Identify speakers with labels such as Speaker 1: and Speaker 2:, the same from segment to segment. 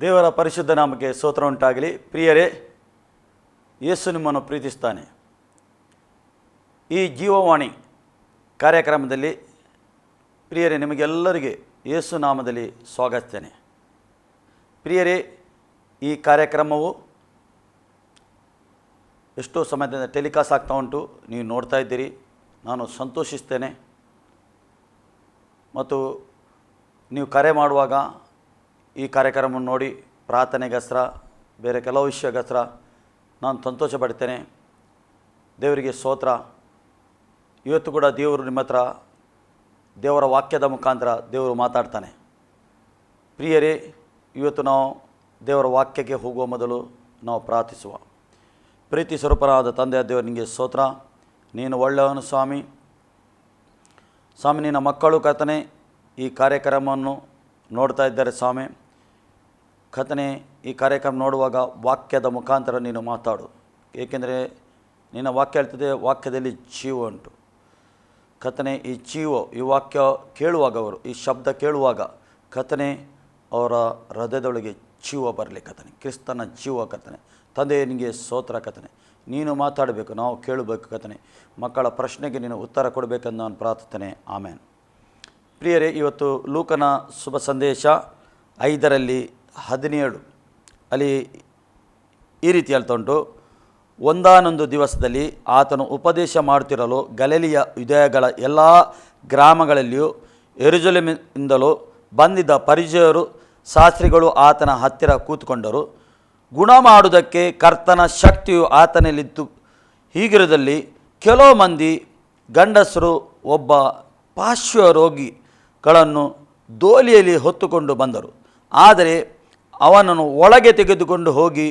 Speaker 1: ದೇವರ ಪರಿಶುದ್ಧ ನಾಮಕ್ಕೆ ಸ್ತೋತ್ರ ಉಂಟಾಗಲಿ. ಪ್ರಿಯರೇ, ಯೇಸು ನಿಮ್ಮನ್ನು ಪ್ರೀತಿಸ್ತಾನೆ. ಈ ಜೀವವಾಣಿ ಕಾರ್ಯಕ್ರಮದಲ್ಲಿ ಪ್ರಿಯರೇ, ನಿಮಗೆಲ್ಲರಿಗೆ ಯೇಸು ನಾಮದಲ್ಲಿ ಸ್ವಾಗತಿಸ್ತೇನೆ. ಪ್ರಿಯರೇ, ಈ ಕಾರ್ಯಕ್ರಮವು ಎಷ್ಟೋ ಸಮಯದಿಂದ ಟೆಲಿಕಾಸ್ಟ್ ಆಗ್ತಾ ಉಂಟು, ನೀವು ನೋಡ್ತಾ ಇದ್ದೀರಿ. ನಾನು ಸಂತೋಷಿಸ್ತೇನೆ. ಮತ್ತು ನೀವು ಕರೆ ಮಾಡುವಾಗ ಈ ಕಾರ್ಯಕ್ರಮವನ್ನು ನೋಡಿ ಪ್ರಾರ್ಥನೆಗೋಸ್ಕರ, ಬೇರೆ ಕೆಲವು ವಿಷಯಗೋಸ್ಕರ ನಾನು ಸಂತೋಷ ಪಡ್ತೇನೆ. ದೇವರಿಗೆ ಸ್ತೋತ್ರ. ಇವತ್ತು ಕೂಡ ದೇವರು ನಿಮ್ಮ ಹತ್ರ ದೇವರ ವಾಕ್ಯದ ಮುಖಾಂತರ ದೇವರು ಮಾತಾಡ್ತಾನೆ. ಪ್ರಿಯರೇ, ಇವತ್ತು ನಾವು ದೇವರ ವಾಕ್ಯಕ್ಕೆ ಹೋಗುವ ಮೊದಲು ನಾವು ಪ್ರಾರ್ಥಿಸುವ. ಪ್ರೀತಿ ಸ್ವರೂಪರಾದ ತಂದೆಯ ದೇವರು, ನಿಮಗೆ ಸ್ತೋತ್ರ. ನೀನು ಒಳ್ಳೆಯವನು ಸ್ವಾಮಿ. ನಿನ್ನ ಮಕ್ಕಳು ಕರ್ತನೇ ಈ ಕಾರ್ಯಕ್ರಮವನ್ನು ನೋಡ್ತಾ ಇದ್ದಾರೆ ಸ್ವಾಮಿ. ಕರ್ತನೇ, ಈ ಕಾರ್ಯಕ್ರಮ ನೋಡುವಾಗ ವಾಕ್ಯದ ಮುಖಾಂತರ ನೀನು ಮಾತಾಡು. ಏಕೆಂದರೆ ನಿನ್ನ ವಾಕ್ಯ ಹೇಳ್ತದೆ, ವಾಕ್ಯದಲ್ಲಿ ಜೀವ ಉಂಟು. ಕರ್ತನೇ, ಈ ಜೀವ, ಈ ವಾಕ್ಯ ಕೇಳುವಾಗ, ಅವರು ಈ ಶಬ್ದ ಕೇಳುವಾಗ ಕರ್ತನೇ ಅವರ ಹೃದಯದೊಳಗೆ ಜೀವ ಬರಲಿ ಕರ್ತನೇ, ಕ್ರಿಸ್ತನ ಜೀವ ಕರ್ತನೇ. ತಂದೆ, ನಿನಗೆ ಸ್ತೋತ್ರ ಕರ್ತನೇ. ನೀನು ಮಾತಾಡಬೇಕು, ನಾವು ಕೇಳಬೇಕು ಕರ್ತನೇ. ಮಕ್ಕಳ ಪ್ರಶ್ನೆಗೆ ನೀನು ಉತ್ತರ ಕೊಡಬೇಕೆಂದು ನಾನು ಪ್ರಾರ್ಥನೆ. ಆಮೇನ್. ಪ್ರಿಯರೇ, ಇವತ್ತು ಲೂಕನ ಶುಭ ಸಂದೇಶ 5:17 ಅಲ್ಲಿ ಈ ರೀತಿ ಹೇಳ್ತಾ ಉಂಟು. ಒಂದಾನೊಂದು ದಿವಸದಲ್ಲಿ ಆತನು ಉಪದೇಶ ಮಾಡುತ್ತಿರಲು ಗಲಿಲಾಯ ಯೂದಾಯಗಳ ಎಲ್ಲ ಗ್ರಾಮಗಳಲ್ಲಿಯೂ ಯೆರೂಸಲೇಮಿನಿಂದಲೂ ಬಂದಿದ್ದ ಪರಿಸೇಯರು ಶಾಸ್ತ್ರಿಗಳು ಆತನ ಹತ್ತಿರ ಕೂತುಕೊಂಡರು. ಗುಣ ಮಾಡುವುದಕ್ಕೆ ಕರ್ತನ ಶಕ್ತಿಯು ಆತನಲ್ಲಿತ್ತು. ಹೀಗಿರುವುದಲ್ಲಿ ಕೆಲವು ಮಂದಿ ಗಂಡಸರು ಒಬ್ಬ ಪಾರ್ಶ್ವರೋಗಿಗಳನ್ನು ದೋಲಿಯಲ್ಲಿ ಹೊತ್ತುಕೊಂಡು ಬಂದರು. ಆದರೆ ಅವನನ್ನು ಒಳಗೆ ತೆಗೆದುಕೊಂಡು ಹೋಗಿ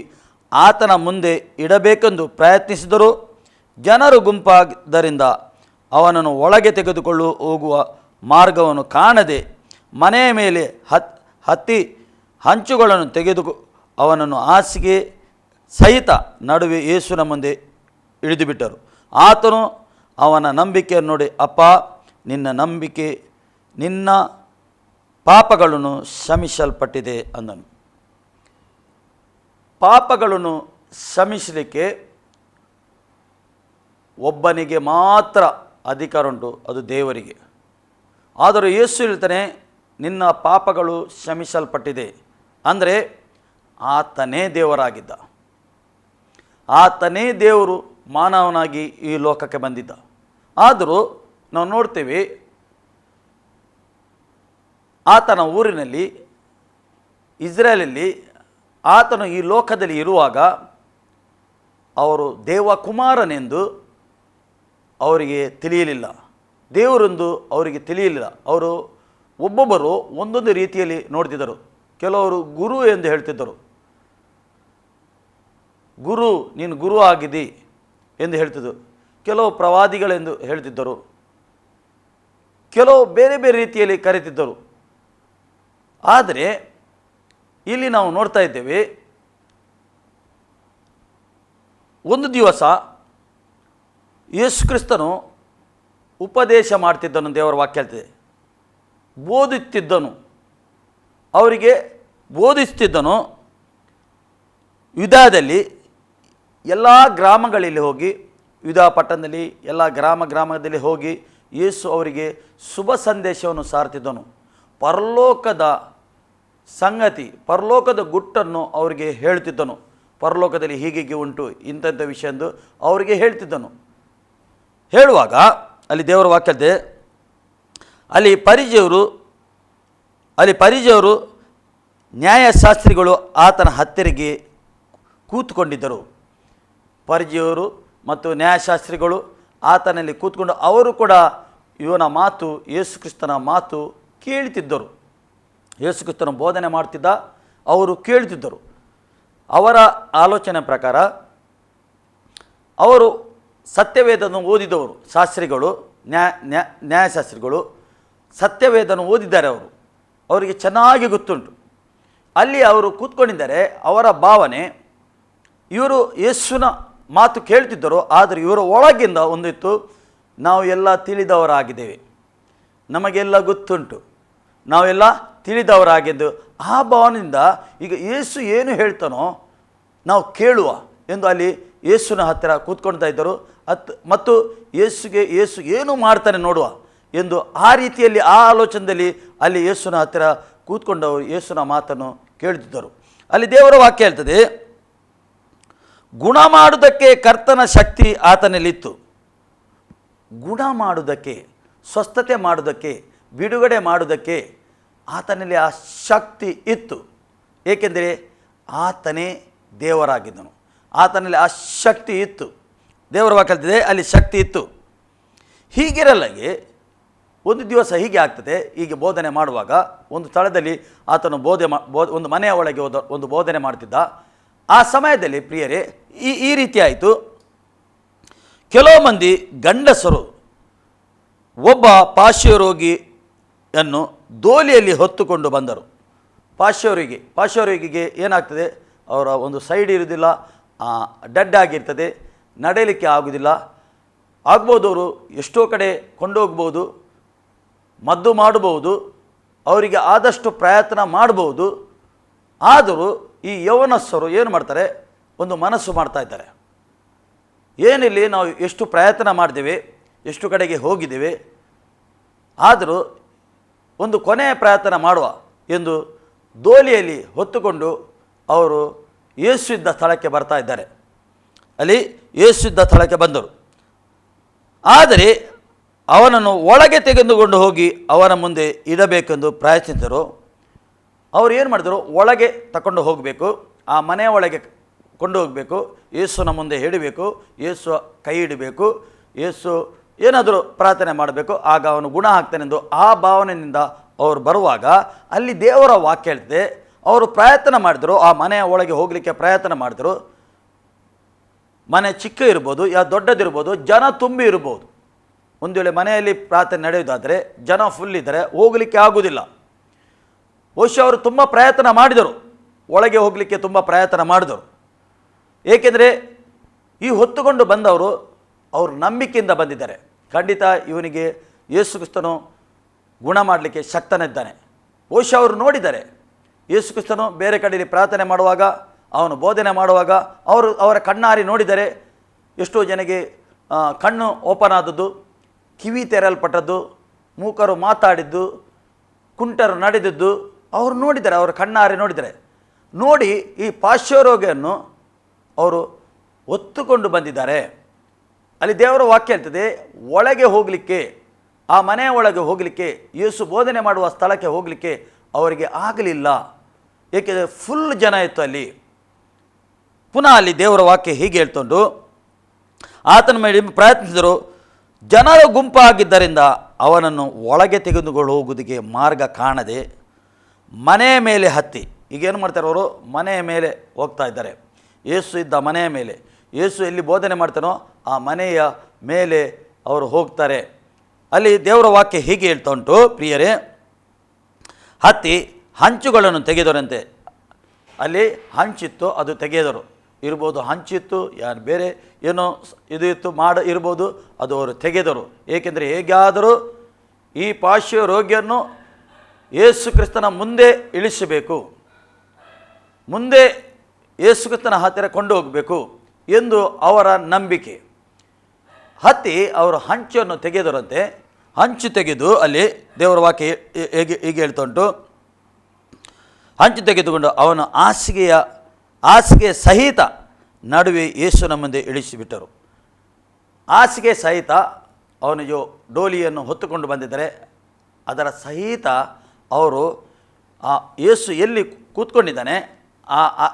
Speaker 1: ಆತನ ಮುಂದೆ ಇಡಬೇಕೆಂದು ಪ್ರಯತ್ನಿಸಿದರು. ಜನರು ಗುಂಪಾದ್ದರಿಂದ ಅವನನ್ನು ಒಳಗೆ ತೆಗೆದುಕೊಂಡು ಹೋಗುವ ಮಾರ್ಗವನ್ನು ಕಾಣದೆ ಮನೆಯ ಮೇಲೆ ಹತ್ತಿ ಹಂಚುಗಳನ್ನು ತೆಗೆದು ಅವನನ್ನು ಹಾಸಿಗೆ ಸಹಿತ ನಡುವೆ ಯೇಸುವಿನ ಮುಂದೆ ಇಳಿದುಬಿಟ್ಟರು. ಆತನು ಅವನ ನಂಬಿಕೆಯನ್ನು ನೋಡಿ, ಅಪ್ಪ, ನಿನ್ನ ಪಾಪಗಳನ್ನು ಕ್ಷಮಿಸಲ್ಪಟ್ಟಿದೆ ಅಂದನು. ಪಾಪಗಳನ್ನು ಕ್ಷಮಿಸಲಿಕ್ಕೆ ಒಬ್ಬನಿಗೆ ಮಾತ್ರ ಅಧಿಕಾರ ಉಂಟು, ಅದು ದೇವರಿಗೆ. ಆದರೂ ಯೇಸು ಹೇಳ್ತಾನೆ, ನಿನ್ನ ಪಾಪಗಳು ಕ್ಷಮಿಸಲ್ಪಟ್ಟಿದೆ. ಅಂದರೆ ಆತನೇ ದೇವರಾಗಿದ್ದ. ಆತನೇ ದೇವರು ಮಾನವನಾಗಿ ಈ ಲೋಕಕ್ಕೆ ಬಂದಿದ್ದ. ಆದರೂ ನಾವು ನೋಡ್ತೇವೆ, ಆತನ ಊರಿನಲ್ಲಿ ಇಸ್ರೇಲಲ್ಲಿ ಆತನು ಈ ಲೋಕದಲ್ಲಿ ಇರುವಾಗ ಅವರು ದೇವಕುಮಾರನೆಂದು ಅವರಿಗೆ ತಿಳಿಯಲಿಲ್ಲ. ದೇವರೆಂದು ಅವರಿಗೆ ತಿಳಿಯಲಿಲ್ಲ. ಅವರು ಒಬ್ಬೊಬ್ಬರು ಒಂದೊಂದು ರೀತಿಯಲ್ಲಿ ನೋಡ್ತಿದ್ದರು. ಕೆಲವರು ಗುರು ಎಂದು ಹೇಳ್ತಿದ್ದರು. ಗುರು, ನೀನು ಗುರು ಆಗಿದ್ದಿ ಎಂದು ಹೇಳ್ತಿದ್ದರು. ಕೆಲವು ಪ್ರವಾದಿಗಳೆಂದು ಹೇಳ್ತಿದ್ದರು. ಕೆಲವು ಬೇರೆ ಬೇರೆ ರೀತಿಯಲ್ಲಿ ಕರೀತಿದ್ದರು. ಆದರೆ ಇಲ್ಲಿ ನಾವು ನೋಡ್ತಾ ಇದ್ದೇವೆ, ಒಂದು ದಿವಸ ಯೇಸು ಕ್ರಿಸ್ತನು ಉಪದೇಶ ಮಾಡ್ತಿದ್ದನು. ದೇವರ ವಾಕ್ಯ ಹೇಳ್ತಿದೆ, ಬೋಧಿಸುತ್ತಿದ್ದನು, ಅವರಿಗೆ ಬೋಧಿಸುತ್ತಿದ್ದನು. ಯೂದಾಯದಲ್ಲಿ ಎಲ್ಲ ಗ್ರಾಮಗಳಲ್ಲಿ ಹೋಗಿ, ಯೂದಾಯ ಪಟ್ಟಣದಲ್ಲಿ ಎಲ್ಲ ಗ್ರಾಮದಲ್ಲಿ ಹೋಗಿ ಯೇಸು ಅವರಿಗೆ ಶುಭ ಸಂದೇಶವನ್ನು ಸಾರ್ತಿದ್ದನು. ಪರಲೋಕದ ಸಂಗತಿ, ಪರಲೋಕದ ಗುಟ್ಟನ್ನು ಅವರಿಗೆ ಹೇಳ್ತಿದ್ದನು. ಪರಲೋಕದಲ್ಲಿ ಹೀಗೆ ಉಂಟು, ಇಂಥ ವಿಷಯ ಎಂದು ಅವರಿಗೆ ಹೇಳ್ತಿದ್ದನು. ಹೇಳುವಾಗ ಅಲ್ಲಿ ದೇವರ ವಾಕ್ಯತೆ, ಅಲ್ಲಿ ಪರಿಸೇಯರು ನ್ಯಾಯಶಾಸ್ತ್ರಿಗಳು ಆತನ ಹತ್ತಿರಗೆ ಕೂತ್ಕೊಂಡಿದ್ದರು. ಪರಿಸೇಯರು ಮತ್ತು ನ್ಯಾಯಶಾಸ್ತ್ರಿಗಳು ಆತನಲ್ಲಿ ಕೂತ್ಕೊಂಡು ಅವರು ಕೂಡ ಇವನ ಮಾತು, ಯೇಸು ಕ್ರಿಸ್ತನ ಮಾತು ಕೇಳ್ತಿದ್ದರು. ಯೇಸು ಕ್ರಿಸ್ತನ ಬೋಧನೆ ಮಾಡ್ತಿದ್ದ, ಅವರು ಕೇಳ್ತಿದ್ದರು. ಅವರ ಆಲೋಚನೆ ಪ್ರಕಾರ ಅವರು ಸತ್ಯವೇದವನ್ನು ಓದಿದವರು. ಶಾಸ್ತ್ರಿಗಳು, ನ್ಯಾಯಶಾಸ್ತ್ರಿಗಳು ಸತ್ಯವೇದವನ್ನು ಓದಿದ್ದಾರೆ. ಅವರಿಗೆ ಚೆನ್ನಾಗಿ ಗೊತ್ತುಂಟು. ಅಲ್ಲಿ ಅವರು ಕೂತ್ಕೊಂಡಿದ್ದಾರೆ. ಅವರ ಭಾವನೆ, ಇವರು ಯೇಸುವಿನ ಮಾತು ಕೇಳ್ತಿದ್ದರು, ಆದರೆ ಇವರ ಒಳಗಿಂದ ಒಂದಿತ್ತು, ನಾವು ಎಲ್ಲ ತಿಳಿದವರಾಗಿದ್ದೇವೆ, ನಮಗೆಲ್ಲ ಗೊತ್ತುಂಟು, ನಾವೆಲ್ಲ ತಿಳಿದವರಾಗಿದ್ದು ಆ ಭಾವನೆಯಿಂದ ಈಗ ಯೇಸು ಏನು ಹೇಳ್ತಾನೋ ನಾವು ಕೇಳುವ ಎಂದು ಅಲ್ಲಿ ಯೇಸುವಿನ ಹತ್ತಿರ ಕೂತ್ಕೊಳ್ತಾ ಇದ್ದರು. ಮತ್ತು ಯೇಸು ಏನು ಮಾಡ್ತಾನೆ ನೋಡುವ ಎಂದು ಆ ರೀತಿಯಲ್ಲಿ ಆ ಆಲೋಚನೆಯಲ್ಲಿ ಅಲ್ಲಿ ಯೇಸುವಿನ ಹತ್ತಿರ ಕೂತ್ಕೊಂಡವರು ಯೇಸುವಿನ ಮಾತನ್ನು ಕೇಳುತ್ತಿದ್ದರು. ಅಲ್ಲಿ ದೇವರ ವಾಕ್ಯ ಹೇಳ್ತದೆ, ಗುಣ ಮಾಡುವುದಕ್ಕೆ ಕರ್ತನ ಶಕ್ತಿ ಆತನಲ್ಲಿತ್ತು. ಗುಣ ಮಾಡುವುದಕ್ಕೆ, ಸ್ವಸ್ಥತೆ ಮಾಡುವುದಕ್ಕೆ, ಬಿಡುಗಡೆ ಮಾಡುವುದಕ್ಕೆ ಆತನಲ್ಲಿ ಆ ಶಕ್ತಿ ಇತ್ತು. ಏಕೆಂದರೆ ಆತನೇ ದೇವರಾಗಿದ್ದನು. ಆತನಲ್ಲಿ ಆ ಶಕ್ತಿ ಇತ್ತು. ದೇವರ ವಾಕ್ಯ ಹೇಳ್ತದೆ ಅಲ್ಲಿ ಶಕ್ತಿ ಇತ್ತು. ಹೀಗಿರಲಾಗಿ ಒಂದು ದಿವಸ ಹೀಗೆ ಆಗ್ತದೆ. ಹೀಗೆ ಬೋಧನೆ ಮಾಡುವಾಗ ಒಂದು ಸ್ಥಳದಲ್ಲಿ ಆತನು ಒಂದು ಮನೆಯ ಒಳಗೆ ಒಂದು ಬೋಧನೆ ಮಾಡ್ತಿದ್ದ. ಆ ಸಮಯದಲ್ಲಿ ಪ್ರಿಯರೇ ಈ ರೀತಿ ಆಯಿತು. ಕೆಲವು ಮಂದಿ ಗಂಡಸರು ಒಬ್ಬ ಪಾರ್ಶ್ವರೋಗಿಯನ್ನು ದೋಲಿಯಲ್ಲಿ ಹೊತ್ತುಕೊಂಡು ಬಂದರು. ಪಾರ್ಶ್ವರೋಗಿಗೆ ಏನಾಗ್ತದೆ, ಅವರ ಒಂದು ಸೈಡ್ ಇರುವುದಿಲ್ಲ, ಡೆಡ್ ಆಗಿರ್ತದೆ, ನಡೆಯಲಿಕ್ಕೆ ಆಗುವುದಿಲ್ಲ. ಆಗ್ಬೋದು, ಅವರು ಎಷ್ಟೋ ಕಡೆ ಕೊಂಡೋಗ್ಬೋದು, ಮದ್ದು ಮಾಡಬಹುದು, ಅವರಿಗೆ ಆದಷ್ಟು ಪ್ರಯತ್ನ ಮಾಡ್ಬೋದು. ಆದರೂ ಈ ಯೌವನಸ್ಥರು ಏನು ಮಾಡ್ತಾರೆ, ಒಂದು ಮನಸ್ಸು ಮಾಡ್ತಾ ಇದ್ದಾರೆ. ಏನಿಲ್ಲಿ ನಾವು ಎಷ್ಟು ಪ್ರಯತ್ನ ಮಾಡಿದ್ದೇವೆ, ಎಷ್ಟು ಕಡೆಗೆ ಹೋಗಿದ್ದೇವೆ, ಆದರೂ ಒಂದು ಕೊನೆಯ ಪ್ರಯತ್ನ ಮಾಡುವ ಎಂದು ದೋಲಿಯಲ್ಲಿ ಹೊತ್ತುಕೊಂಡು ಅವರು ಯೇಸು ಇದ್ದ ಸ್ಥಳಕ್ಕೆ ಬರ್ತಾ ಇದ್ದಾರೆ. ಅಲ್ಲಿ ಯೇಸು ಇದ್ದ ಸ್ಥಳಕ್ಕೆ ಬಂದರು. ಆದರೆ ಅವನನ್ನು ಒಳಗೆ ತೆಗೆದುಕೊಂಡು ಹೋಗಿ ಅವನ ಮುಂದೆ ಇಡಬೇಕೆಂದು ಪ್ರಯತ್ನಿಸಿದರು. ಅವರು ಏನು ಮಾಡಿದರು, ಒಳಗೆ ತಗೊಂಡು ಹೋಗಬೇಕು, ಆ ಮನೆಯ ಒಳಗೆ ಕೊಂಡು ಹೋಗಬೇಕು, ಯೇಸುವಿನ ಮುಂದೆ ಹಿಡಬೇಕು, ಯೇಸು ಕೈ ಹಿಡಬೇಕು, ಯೇಸು ಏನಾದರೂ ಪ್ರಾರ್ಥನೆ ಮಾಡಬೇಕು, ಆಗ ಅವನು ಗುಣ ಆಗ್ತಾನೆಂದು ಆ ಭಾವನೆಯಿಂದ ಅವರು ಬರುವಾಗ ಅಲ್ಲಿ ದೇವರ ವಾಕ್ಯ ಹೇಳ್ತದೆ, ಅವರು ಪ್ರಯತ್ನ ಮಾಡಿದರು, ಆ ಮನೆಯ ಒಳಗೆ ಹೋಗಲಿಕ್ಕೆ ಪ್ರಯತ್ನ ಮಾಡಿದರು. ಮನೆ ಚಿಕ್ಕ ಇರ್ಬೋದು, ಯಾ ದೊಡ್ಡದಿರ್ಬೋದು, ಜನ ತುಂಬಿ ಇರ್ಬೋದು. ಒಂದು ವೇಳೆ ಮನೆಯಲ್ಲಿ ಪ್ರಾರ್ಥನೆ ನಡೆಯುವುದಾದರೆ ಜನ ಫುಲ್ ಇದ್ದರೆ ಹೋಗಲಿಕ್ಕೆ ಆಗುವುದಿಲ್ಲ. ಬಹುಶಃ ಅವರು ತುಂಬ ಪ್ರಯತ್ನ ಮಾಡಿದರು, ಒಳಗೆ ಹೋಗಲಿಕ್ಕೆ ತುಂಬ ಪ್ರಯತ್ನ ಮಾಡಿದರು. ಏಕೆಂದರೆ ಈ ಹೊತ್ತುಕೊಂಡು ಬಂದವರು ಅವರು ನಂಬಿಕೆಯಿಂದ ಬಂದಿದ್ದಾರೆ. ಖಂಡಿತ ಇವನಿಗೆ ಯೇಸು ಕ್ರಿಸ್ತನು ಗುಣ ಮಾಡಲಿಕ್ಕೆ ಶಕ್ತನಿದ್ದಾನೆ. ಬಹುಶಃ ಅವರು ನೋಡಿದ್ದಾರೆ, ಯೇಸು ಕ್ರಿಸ್ತನು ಬೇರೆ ಕಡೆಯಲ್ಲಿ ಪ್ರಾರ್ಥನೆ ಮಾಡುವಾಗ, ಅವನು ಬೋಧನೆ ಮಾಡುವಾಗ ಅವರ ಕಣ್ಣಾರಿ ನೋಡಿದರೆ. ಎಷ್ಟೋ ಜನಗೆ ಕಣ್ಣು ಓಪನ್ ಆದದ್ದು, ಕಿವಿ ತೆರಲ್ಪಟ್ಟದ್ದು, ಮೂಕರು ಮಾತಾಡಿದ್ದು, ಕುಂಟರು ನಡೆದಿದ್ದು ಅವರು ನೋಡಿದ್ದಾರೆ, ಅವರ ಕಣ್ಣಾರೆ ನೋಡಿದ್ದಾರೆ. ನೋಡಿ ಈ ಪಾರ್ಶ್ವರೋಗಿಯನ್ನು ಅವರು ಹೊತ್ತುಕೊಂಡು ಬಂದಿದ್ದಾರೆ. ಅಲ್ಲಿ ದೇವರ ವಾಕ್ಯ ಹೇಳ್ತದೆ, ಒಳಗೆ ಹೋಗಲಿಕ್ಕೆ, ಆ ಮನೆಯ ಒಳಗೆ ಹೋಗಲಿಕ್ಕೆ, ಯೇಸು ಬೋಧನೆ ಮಾಡುವ ಸ್ಥಳಕ್ಕೆ ಹೋಗಲಿಕ್ಕೆ ಅವರಿಗೆ ಆಗಲಿಲ್ಲ. ಏಕೆಂದರೆ ಫುಲ್ ಜನ ಇತ್ತು ಅಲ್ಲಿ. ಪುನಃ ಅಲ್ಲಿ ದೇವರ ವಾಕ್ಯ ಹೀಗೆ ಹೇಳ್ಕೊಂಡು ಆತನ ಮೇಲೆ ಪ್ರಯತ್ನಿಸಿದರು. ಜನರ ಗುಂಪಾಗಿದ್ದರಿಂದ ಅವನನ್ನು ಒಳಗೆ ತೆಗೆದುಕೊಂಡು ಹೋಗುವುದಕ್ಕೆ ಮಾರ್ಗ ಕಾಣದೆ ಮನೆಯ ಮೇಲೆ ಹತ್ತಿ, ಈಗೇನು ಮಾಡ್ತಾರೆ ಅವರು, ಮನೆಯ ಮೇಲೆ ಹೋಗ್ತಾ ಇದ್ದಾರೆ. ಯೇಸು ಇದ್ದ ಮನೆಯ ಮೇಲೆ, ಯೇಸು ಎಲ್ಲಿ ಬೋಧನೆ ಮಾಡ್ತಾನೋ ಆ ಮನೆಯ ಮೇಲೆ ಅವರು ಹೋಗ್ತಾರೆ. ಅಲ್ಲಿ ದೇವರ ವಾಕ್ಯ ಹೀಗೆ ಹೇಳ್ತಾ ಉಂಟು ಪ್ರಿಯರೇ, ಹತ್ತಿ ಹಂಚುಗಳನ್ನು ತೆಗೆದರಂತೆ. ಅಲ್ಲಿ ಹಂಚಿತ್ತು, ಅದು ತೆಗೆದರು ಇರ್ಬೋದು, ಹಂಚಿತ್ತು, ಯಾರು ಬೇರೆ ಏನೋ ಇದು ಇತ್ತು ಇರ್ಬೋದು, ಅದು ಅವರು ತೆಗೆದರು. ಏಕೆಂದರೆ ಹೇಗಾದರೂ ಈ ಪಾರ್ಶ್ವ ರೋಗಿಯನ್ನು ಯೇಸು ಕ್ರಿಸ್ತನ ಮುಂದೆ ಇಳಿಸಬೇಕು, ಮುಂದೆ ಯೇಸು ಕ್ರಿಸ್ತನ ಹತ್ತಿರ ಕೊಂಡು ಹೋಗಬೇಕು ಎಂದು ಅವರ ನಂಬಿಕೆ. ಹತ್ತಿ ಅವರು ಹಂಚನ್ನು ತೆಗೆದರಂತೆ. ಹಂಚು ತೆಗೆದು ಅಲ್ಲಿ ದೇವರ ವಾಕ್ಯ ಹೀಗೆ ಹೇಳ್ತಾ ಉಂಟು, ಹಂಚು ತೆಗೆದುಕೊಂಡು ಅವನು ಹಾಸಿಗೆ ಸಹಿತ ನಡುವೆ ಯೇಸುವಿನ ಮುಂದೆ ಇಳಿಸಿಬಿಟ್ಟರು. ಹಾಸಿಗೆ ಸಹಿತ ಅವನಿಗೆ ಡೋಲಿಯನ್ನು ಹೊತ್ತುಕೊಂಡು ಬಂದಿದ್ದಾರೆ, ಅದರ ಸಹಿತ ಅವರು ಯೇಸು ಎಲ್ಲಿ ಕೂತ್ಕೊಂಡಿದ್ದಾನೆ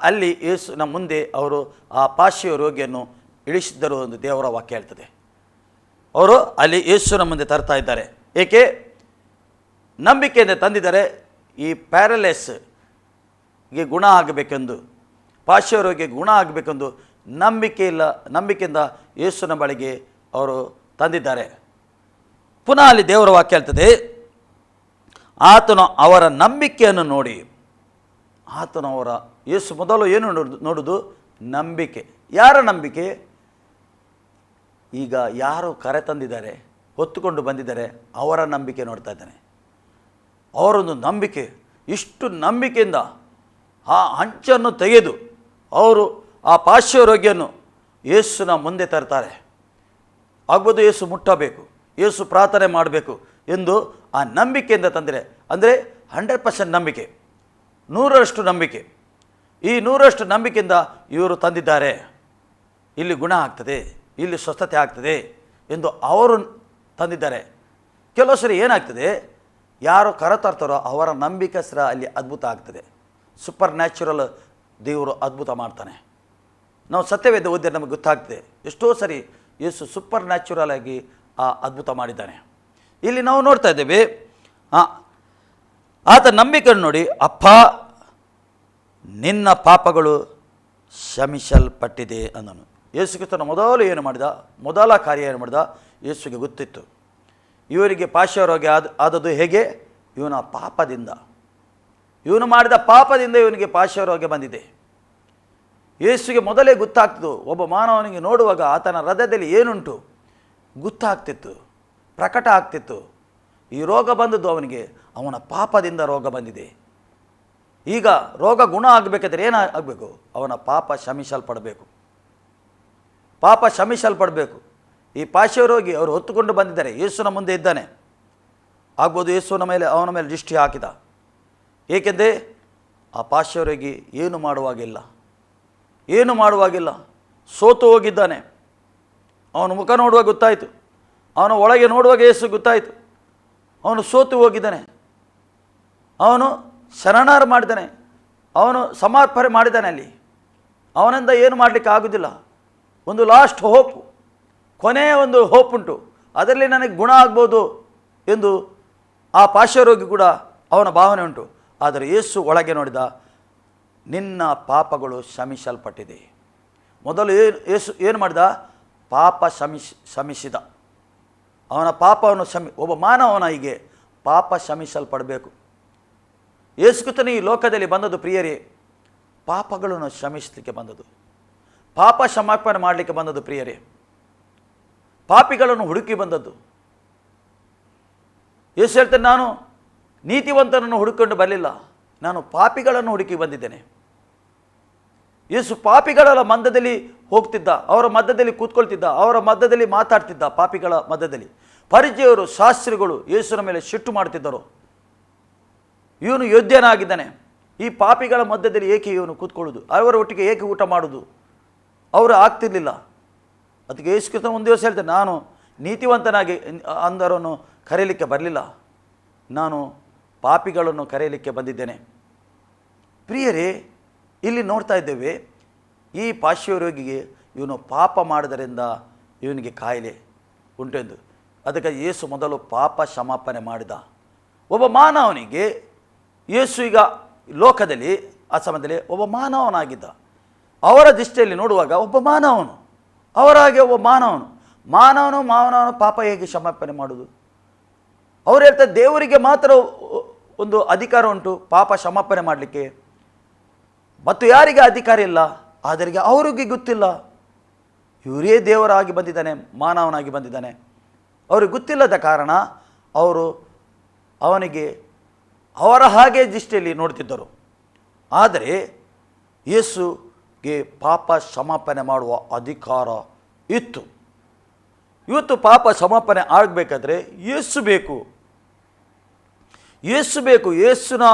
Speaker 1: ಅಲ್ಲಿ ಯೇಸುವಿನ ಮುಂದೆ ಅವರು ಆ ಪಾರ್ಶ್ವ ರೋಗಿಯನ್ನು ಇಳಿಸಿದ್ದರು ಎಂದು ದೇವರ ವಾಕ್ಯ ಹೇಳ್ತದೆ. ಅವರು ಅಲ್ಲಿ ಯೇಸುವಿನ ಮುಂದೆ ತರ್ತಾ ಇದ್ದಾರೆ. ಏಕೆ? ನಂಬಿಕೆಯಿಂದ ತಂದಿದ್ದಾರೆ. ಈ ಪ್ಯಾರಲೈಸ್ಗೆ ಗುಣ ಆಗಬೇಕೆಂದು, ಪಾರ್ಶ್ವ ರೋಗಿಗೆ ಗುಣ ಆಗಬೇಕೆಂದು ನಂಬಿಕೆಯಿಂದ ಯೇಸುವಿನ ಬಳಿಗೆ ಅವರು ತಂದಿದ್ದಾರೆ. ಪುನಃ ಅಲ್ಲಿ ದೇವರ ವಾಕ್ಯ ಹೇಳ್ತದೆ, ಆತನು ಅವರ ನಂಬಿಕೆಯನ್ನು ನೋಡಿ, ಯೇಸು ಮೊದಲು ಏನು ನೋಡುವುದು? ನಂಬಿಕೆ. ಯಾರ ನಂಬಿಕೆ? ಈಗ ಯಾರು ಕರೆ ತಂದಿದ್ದಾರೆ, ಹೊತ್ತುಕೊಂಡು ಬಂದಿದ್ದಾರೆ, ಅವರ ನಂಬಿಕೆ ನೋಡ್ತಾ ಇದ್ದಾನೆ. ಅವರೊಂದು ನಂಬಿಕೆ, ಇಷ್ಟು ನಂಬಿಕೆಯಿಂದ ಆ ಹಂಚನ್ನು ತೆಗೆದು ಅವರು ಆ ಪಾರ್ಶ್ವರೋಗಿಯನ್ನು ಯೇಸುನ ಮುಂದೆ ತರ್ತಾರೆ. ಆಗ್ಬೋದು ಯೇಸು ಮುಟ್ಟಬೇಕು, ಯೇಸು ಪ್ರಾರ್ಥನೆ ಮಾಡಬೇಕು ಎಂದು ಆ ನಂಬಿಕೆಯಿಂದ ತಂದರೆ, ಅಂದರೆ 100% ನಂಬಿಕೆ, 100ರಷ್ಟು ನಂಬಿಕೆ. ಈ 100ರಷ್ಟು ನಂಬಿಕೆಯಿಂದ ಇವರು ತಂದಿದ್ದಾರೆ. ಇಲ್ಲಿ ಗುಣ ಆಗ್ತದೆ, ಇಲ್ಲಿ ಸ್ವಸ್ಥತೆ ಆಗ್ತದೆ ಎಂದು ಅವರು ತಂದಿದ್ದಾರೆ. ಕೆಲವು ಸರಿ ಏನಾಗ್ತದೆ, ಯಾರು ಕರತರ್ತಾರೋ ಅವರ ನಂಬಿಕಸ್ರ ಅಲ್ಲಿ ಅದ್ಭುತ ಆಗ್ತದೆ. ಸೂಪರ್ ನ್ಯಾಚುರಲ್ ದೇವರು ಅದ್ಭುತ ಮಾಡ್ತಾನೆ. ನಾವು ಸತ್ಯವೇದ ಓದಿದ್ರೆ ನಮಗೆ ಗೊತ್ತಾಗ್ತದೆ, ಎಷ್ಟೋ ಸರಿ ಯೇಸು ಸೂಪರ್ ನ್ಯಾಚುರಲ್ ಆಗಿ ಆ ಅದ್ಭುತ ಮಾಡಿದ್ದಾನೆ. ಇಲ್ಲಿ ನಾವು ನೋಡ್ತಾ ಇದ್ದೇವೆ, ಆತ ನಂಬಿಕೆಯನ್ನು ನೋಡಿ, ಅಪ್ಪ ನಿನ್ನ ಪಾಪಗಳು ಕ್ಷಮಿಸಲ್ಪಟ್ಟಿದೆ ಅಂದನು. ಯೇಸು ಕ್ರಿಸ್ತನ ಮೊದಲು ಏನು ಮಾಡಿದ, ಮೊದಲ ಕಾರ್ಯ ಏನು ಮಾಡಿದ, ಯೇಸುಗೆ ಗೊತ್ತಿತ್ತು ಇವರಿಗೆ ಪಾರ್ಶ್ವರೋಗ ಆದದ್ದು ಹೇಗೆ, ಇವನ ಪಾಪದಿಂದ, ಇವನು ಮಾಡಿದ ಪಾಪದಿಂದ ಇವನಿಗೆ ಪಾರ್ಶ್ವರೋಗ ಬಂದಿದೆ. ಯೇಸುಗೆ ಮೊದಲೇ ಗೊತ್ತಾಗ್ತಿತ್ತು. ಒಬ್ಬ ಮಾನವನಿಗೆ ನೋಡುವಾಗ ಆತನ ಹೃದಯದಲ್ಲಿ ಏನುಂಟು ಗೊತ್ತಾಗ್ತಿತ್ತು, ಪ್ರಕಟ ಆಗ್ತಿತ್ತು. ಈ ರೋಗ ಬಂದದ್ದು ಅವನಿಗೆ ಅವನ ಪಾಪದಿಂದ ರೋಗ ಬಂದಿದೆ. ಈಗ ರೋಗ ಗುಣ ಆಗಬೇಕಾದ್ರೆ ಏನಾಗಬೇಕು, ಅವನ ಪಾಪ ಕ್ಷಮಿಸಲ್ಪಡಬೇಕು, ಪಾಪ ಕ್ಷಮಿಸಲ್ಪಡಬೇಕು. ಈ ಪಾರ್ಶ್ವರೋಗಿ ಅವರು ಹೊತ್ತುಕೊಂಡು ಬಂದಿದ್ದಾರೆ, ಯೇಸುನ ಮುಂದೆ ಇದ್ದಾನೆ. ಆಗ್ಬೋದು ಯೇಸುವಿನ ಮೇಲೆ ಅವನ ಮೇಲೆ ದೃಷ್ಟಿ ಹಾಕಿದ. ಏಕೆಂದರೆ ಆ ಪಾರ್ಶ್ವರೋಗಿ ಏನು ಮಾಡುವಾಗಿಲ್ಲ, ಸೋತು ಹೋಗಿದ್ದಾನೆ. ಅವನ ಮುಖ ನೋಡುವಾಗ ಗೊತ್ತಾಯಿತು, ಅವನ ಒಳಗೆ ನೋಡುವಾಗ ಯೇಸು ಗೊತ್ತಾಯಿತು, ಅವನು ಸೋತು ಹೋಗಿದ್ದಾನೆ. ಅವನು ಶರಣಾರ ಮಾಡಿದ್ದಾನೆ, ಅವನು ಸಮರ್ಪಣೆ ಮಾಡಿದ್ದಾನೆ. ಅಲ್ಲಿ ಅವನಿಂದ ಏನು ಮಾಡಲಿಕ್ಕೆ ಆಗೋದಿಲ್ಲ. ಒಂದು ಲಾಸ್ಟ್ ಹೋಪ್, ಕೊನೆಯ ಒಂದು ಹೋಪ್ ಉಂಟು, ಅದರಲ್ಲಿ ನನಗೆ ಗುಣ ಆಗ್ಬೋದು ಎಂದು ಆ ಪಾರ್ಶ್ವರೋಗಿ ಕೂಡ ಅವನ ಭಾವನೆ ಉಂಟು. ಆದರೆ ಯೇಸು ಒಳಗೆ ನೋಡಿದ, ನಿನ್ನ ಪಾಪಗಳು ಕ್ಷಮಿಸಲ್ಪಟ್ಟಿದೆ. ಮೊದಲು ಯೇಸು ಏನು ಮಾಡಿದ, ಪಾಪ ಕ್ಷಮಿಸಿದ. ಅವನ ಪಾಪವನ್ನು ಒಬ್ಬ ಮಾನವನ ಹೀಗೆ ಪಾಪ ಕ್ಷಮಿಸಲ್ಪಡಬೇಕು. ಯೇಸು ಕ್ರಿಸ್ತನು ಈ ಲೋಕದಲ್ಲಿ ಬಂದದ್ದು ಪ್ರಿಯರೇ, ಪಾಪಗಳನ್ನು ಕ್ಷಮಿಸಲಿಕ್ಕೆ ಬಂದದ್ದು, ಪಾಪ ಕ್ಷಮಾಪಣೆ ಮಾಡಲಿಕ್ಕೆ ಬಂದದ್ದು ಪ್ರಿಯರೇ, ಪಾಪಿಗಳನ್ನು ಹುಡುಕಿ ಬಂದದ್ದು. ಯೇಸು ಹೇಳ್ತಾನೆ, ನಾನು ನೀತಿವಂತನನ್ನು ಹುಡುಕೊಂಡು ಬರಲಿಲ್ಲ, ನಾನು ಪಾಪಿಗಳನ್ನು ಹುಡುಕಿ ಬಂದಿದ್ದೇನೆ. ಯೇಸು ಪಾಪಿಗಳ ಮಧ್ಯದಲ್ಲಿ ಹೋಗ್ತಿದ್ದ, ಅವರ ಮಧ್ಯದಲ್ಲಿ ಕೂತ್ಕೊಳ್ತಿದ್ದ, ಅವರ ಮಧ್ಯದಲ್ಲಿ ಮಾತಾಡ್ತಿದ್ದ. ಪಾಪಿಗಳ ಮಧ್ಯದಲ್ಲಿ ಪರಿಚಯವರು, ಶಾಸ್ತ್ರಿಗಳು ಯೇಸುವಿನ ಮೇಲೆ ಸಿಟ್ಟು ಮಾಡ್ತಿದ್ದರು. ಇವನು ಯೋಧ್ಯನಾಗಿದ್ದಾನೆ, ಈ ಪಾಪಿಗಳ ಮಧ್ಯದಲ್ಲಿ ಏಕೆ ಇವನು ಕೂತ್ಕೊಳ್ಳೋದು, ಅವರ ಒಟ್ಟಿಗೆ ಏಕೆ ಊಟ ಮಾಡೋದು, ಅವರು ಆಗ್ತಿರ್ಲಿಲ್ಲ. ಅದಕ್ಕೆ ಯೇಸು ಕ್ರಿಸ್ತನು ಒಂದು ದಿವಸ ಹೇಳ್ತಾರೆ, ನಾನು ನೀತಿವಂತನಾಗಿ ಅಂದರನ್ನು ಕರೆಯಲಿಕ್ಕೆ ಬರಲಿಲ್ಲ, ನಾನು ಪಾಪಿಗಳನ್ನು ಕರೆಯಲಿಕ್ಕೆ ಬಂದಿದ್ದೇನೆ. ಪ್ರಿಯರೇ, ಇಲ್ಲಿ ನೋಡ್ತಾ ಇದ್ದೇವೆ, ಈ ಪಾರ್ಶ್ವರೋಗಿಗೆ ಇವನು ಪಾಪ ಮಾಡೋದರಿಂದ ಇವನಿಗೆ ಕಾಯಿಲೆ ಉಂಟೆಂದು. ಅದಕ್ಕೆ ಯೇಸು ಮೊದಲು ಪಾಪ ಕ್ಷಮಾಪಣೆ ಮಾಡಿದ. ಒಬ್ಬ ಮಾನವನಿಗೆ ಯೇಸು ಈಗ ಲೋಕದಲ್ಲಿ ಆ ಸಮಯದಲ್ಲಿ ಒಬ್ಬ ಮಾನವನಾಗಿದ್ದ. ಅವರ ದೃಷ್ಟಿಯಲ್ಲಿ ನೋಡುವಾಗ ಒಬ್ಬ ಮಾನವನು, ಅವರಾಗೆ ಒಬ್ಬ ಮಾನವನು ಪಾಪ ಹೇಗೆ ಕ್ಷಮಾಪಣೆ ಮಾಡೋದು? ಅವ್ರು ಹೇಳ್ತಾರೆ, ದೇವರಿಗೆ ಮಾತ್ರ ಒಂದು ಅಧಿಕಾರ ಉಂಟು ಪಾಪ ಕ್ಷಮಾಪಣೆ ಮಾಡಲಿಕ್ಕೆ, ಮತ್ತು ಯಾರಿಗೆ ಅಧಿಕಾರ ಇಲ್ಲ, ಆದರಿಗೆ ಅವರಿಗೆ ಗೊತ್ತಿಲ್ಲ. ಇವರೇ ದೇವರಾಗಿ ಬಂದಿದ್ದಾನೆ, ಮಾನವನಾಗಿ ಬಂದಿದ್ದಾನೆ. ಅವ್ರಿಗೆ ಗೊತ್ತಿಲ್ಲದ ಕಾರಣ ಅವರು ಅವನಿಗೆ ಅವರ ಹಾಗೆ ದೃಷ್ಟಿಯಲ್ಲಿ ನೋಡ್ತಿದ್ದರು. ಆದರೆ ಯೇಸುಗೆ ಪಾಪ ಕ್ಷಮಾಪಣೆ ಮಾಡುವ ಅಧಿಕಾರ ಇತ್ತು. ಇವತ್ತು ಪಾಪ ಕ್ಷಮಾಪಣೆ ಆಗಬೇಕಾದ್ರೆ ಯೇಸು ಬೇಕು. ಯೇಸುನ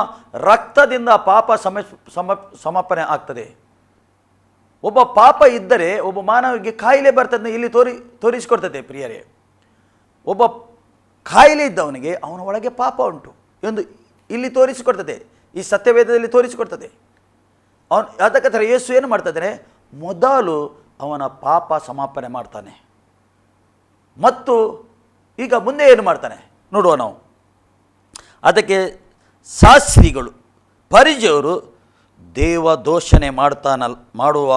Speaker 1: ರಕ್ತದಿಂದ ಪಾಪ ಸಮರ್ಪಣೆ ಆಗ್ತದೆ. ಒಬ್ಬ ಪಾಪ ಇದ್ದರೆ ಒಬ್ಬ ಮಾನವಿಗೆ ಕಾಯಿಲೆ ಬರ್ತದೆ, ಇಲ್ಲಿ ತೋರಿಸಿಕೊಡ್ತದೆ ಪ್ರಿಯರೇ. ಒಬ್ಬ ಕಾಯಿಲೆ ಇದ್ದವನಿಗೆ ಅವನ ಒಳಗೆ ಪಾಪ ಉಂಟು ಎಂದು ಇಲ್ಲಿ ತೋರಿಸಿಕೊಡ್ತದೆ, ಈ ಸತ್ಯವೇದದಲ್ಲಿ ತೋರಿಸಿಕೊಡ್ತದೆ. ಅದಕ್ಕೆ ಥರ ಯೇಸು ಏನು ಮಾಡ್ತಾನೆ, ಮೊದಲು ಅವನ ಪಾಪ ಸಮಾಪನೆ ಮಾಡ್ತಾನೆ. ಮತ್ತು ಈಗ ಮುಂದೆ ಏನು ಮಾಡ್ತಾನೆ ನೋಡುವ ನಾವು. ಅದಕ್ಕೆ ಶಾಸ್ತ್ರಿಗಳು, ಪರಿಚಯವರು ದೇವ ದೋಷಣೆ ಮಾಡುವ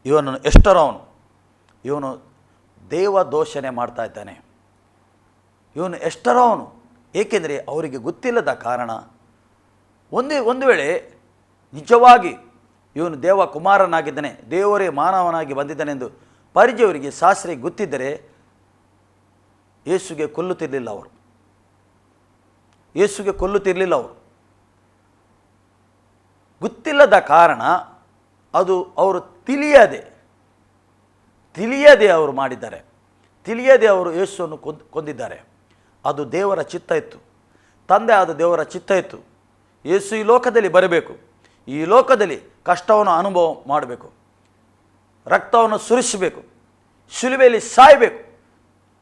Speaker 1: ಇವನನ್ನು ಎಷ್ಟರವನು, ಇವನು ದೇವ ದೋಷಣೆ ಮಾಡ್ತಾ ಇದ್ದಾನೆ, ಇವನು ಎಷ್ಟರವನು. ಏಕೆಂದರೆ ಅವರಿಗೆ ಗೊತ್ತಿಲ್ಲದ ಕಾರಣ. ಒಂದು ವೇಳೆ ನಿಜವಾಗಿ ಇವನು ದೇವ ಕುಮಾರನಾಗಿದ್ದಾನೆ, ದೇವರೇ ಮಾನವನಾಗಿ ಬಂದಿದ್ದಾನೆಂದು ಪರಿಚಯವರಿಗೆ ಶಾಸ್ತ್ರಿಗೆ ಗೊತ್ತಿದ್ದರೆ ಯೇಸುಗೆ ಕೊಲ್ಲುತ್ತಿರಲಿಲ್ಲ ಅವರು. ಗೊತ್ತಿಲ್ಲದ ಕಾರಣ ಅದು ಅವರು ತಿಳಿಯದೆ ಅವರು ಮಾಡಿದ್ದಾರೆ. ತಿಳಿಯದೆ ಅವರು ಯೇಸುವನ್ನು ಕೊಂದಿದ್ದಾರೆ. ಅದು ದೇವರ ಚಿತ್ತ ಇತ್ತು. ತಂದೆ ಆದ ದೇವರ ಚಿತ್ತ ಇತ್ತು. ಯೇಸು ಈ ಲೋಕದಲ್ಲಿ ಬರಬೇಕು, ಈ ಲೋಕದಲ್ಲಿ ಕಷ್ಟವನ್ನು ಅನುಭವ ಮಾಡಬೇಕು, ರಕ್ತವನ್ನು ಸುರಿಸಬೇಕು, ಶಿಲುಬೆಯಲ್ಲಿ ಸಾಯಬೇಕು,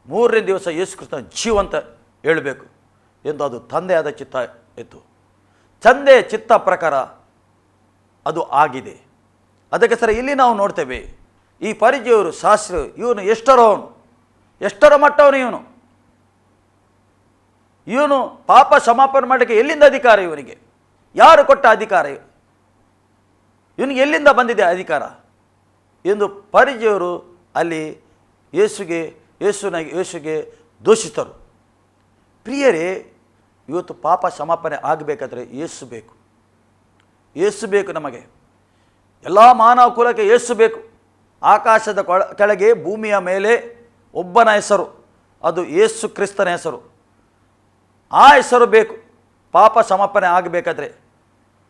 Speaker 1: ಮೂರನೇ ದಿವಸ ಯೇಸು ಕ್ರಿಸ್ತನ ಜೀವಂತ ಹೇಳಬೇಕು ಎಂದು ಅದು ತಂದೆಯಾದ ಚಿತ್ತ ಇತ್ತು. ತಂದೆಯ ಚಿತ್ತ ಪ್ರಕಾರ ಅದು ಆಗಿದೆ. ಅದಕ್ಕೆ ಸರ್ ಇಲ್ಲಿ ನಾವು ನೋಡ್ತೇವೆ, ಈ ಪರಿಚಯವರು ಶಾಸ್ತ್ರ ಇವನು ಎಷ್ಟರ ಮಟ್ಟವನು ಇವನು ಪಾಪ ಕ್ಷಮಾಪಣೆ ಮಾಡಲಿಕ್ಕೆ ಎಲ್ಲಿಂದ ಅಧಿಕಾರ? ಇವನಿಗೆ ಯಾರು ಕೊಟ್ಟ ಅಧಿಕಾರ? ಇವನಿಗೆ ಎಲ್ಲಿಂದ ಬಂದಿದೆ ಅಧಿಕಾರ ಎಂದು ಪರಿಚಯವರು ಅಲ್ಲಿ ಯೇಸುಗೆ ದೂಷಿತರು. ಪ್ರಿಯರೇ, ಇವತ್ತು ಪಾಪ ಕ್ಷಮಾಪಣೆ ಆಗಬೇಕಾದ್ರೆ ಯೇಸು ಬೇಕು ನಮಗೆ. ಎಲ್ಲ ಮಾನವ ಕುಲಕ್ಕೆ ಯೇಸು ಬೇಕು. ಆಕಾಶದ ಕೆಳಗೆ ಭೂಮಿಯ ಮೇಲೆ ಒಬ್ಬನ ಹೆಸರು, ಅದು ಯೇಸು ಕ್ರಿಸ್ತನ ಹೆಸರು. ಆ ಹೆಸರು ಬೇಕು. ಪಾಪ ಕ್ಷಮಾಪಣೆ ಆಗಬೇಕಾದ್ರೆ,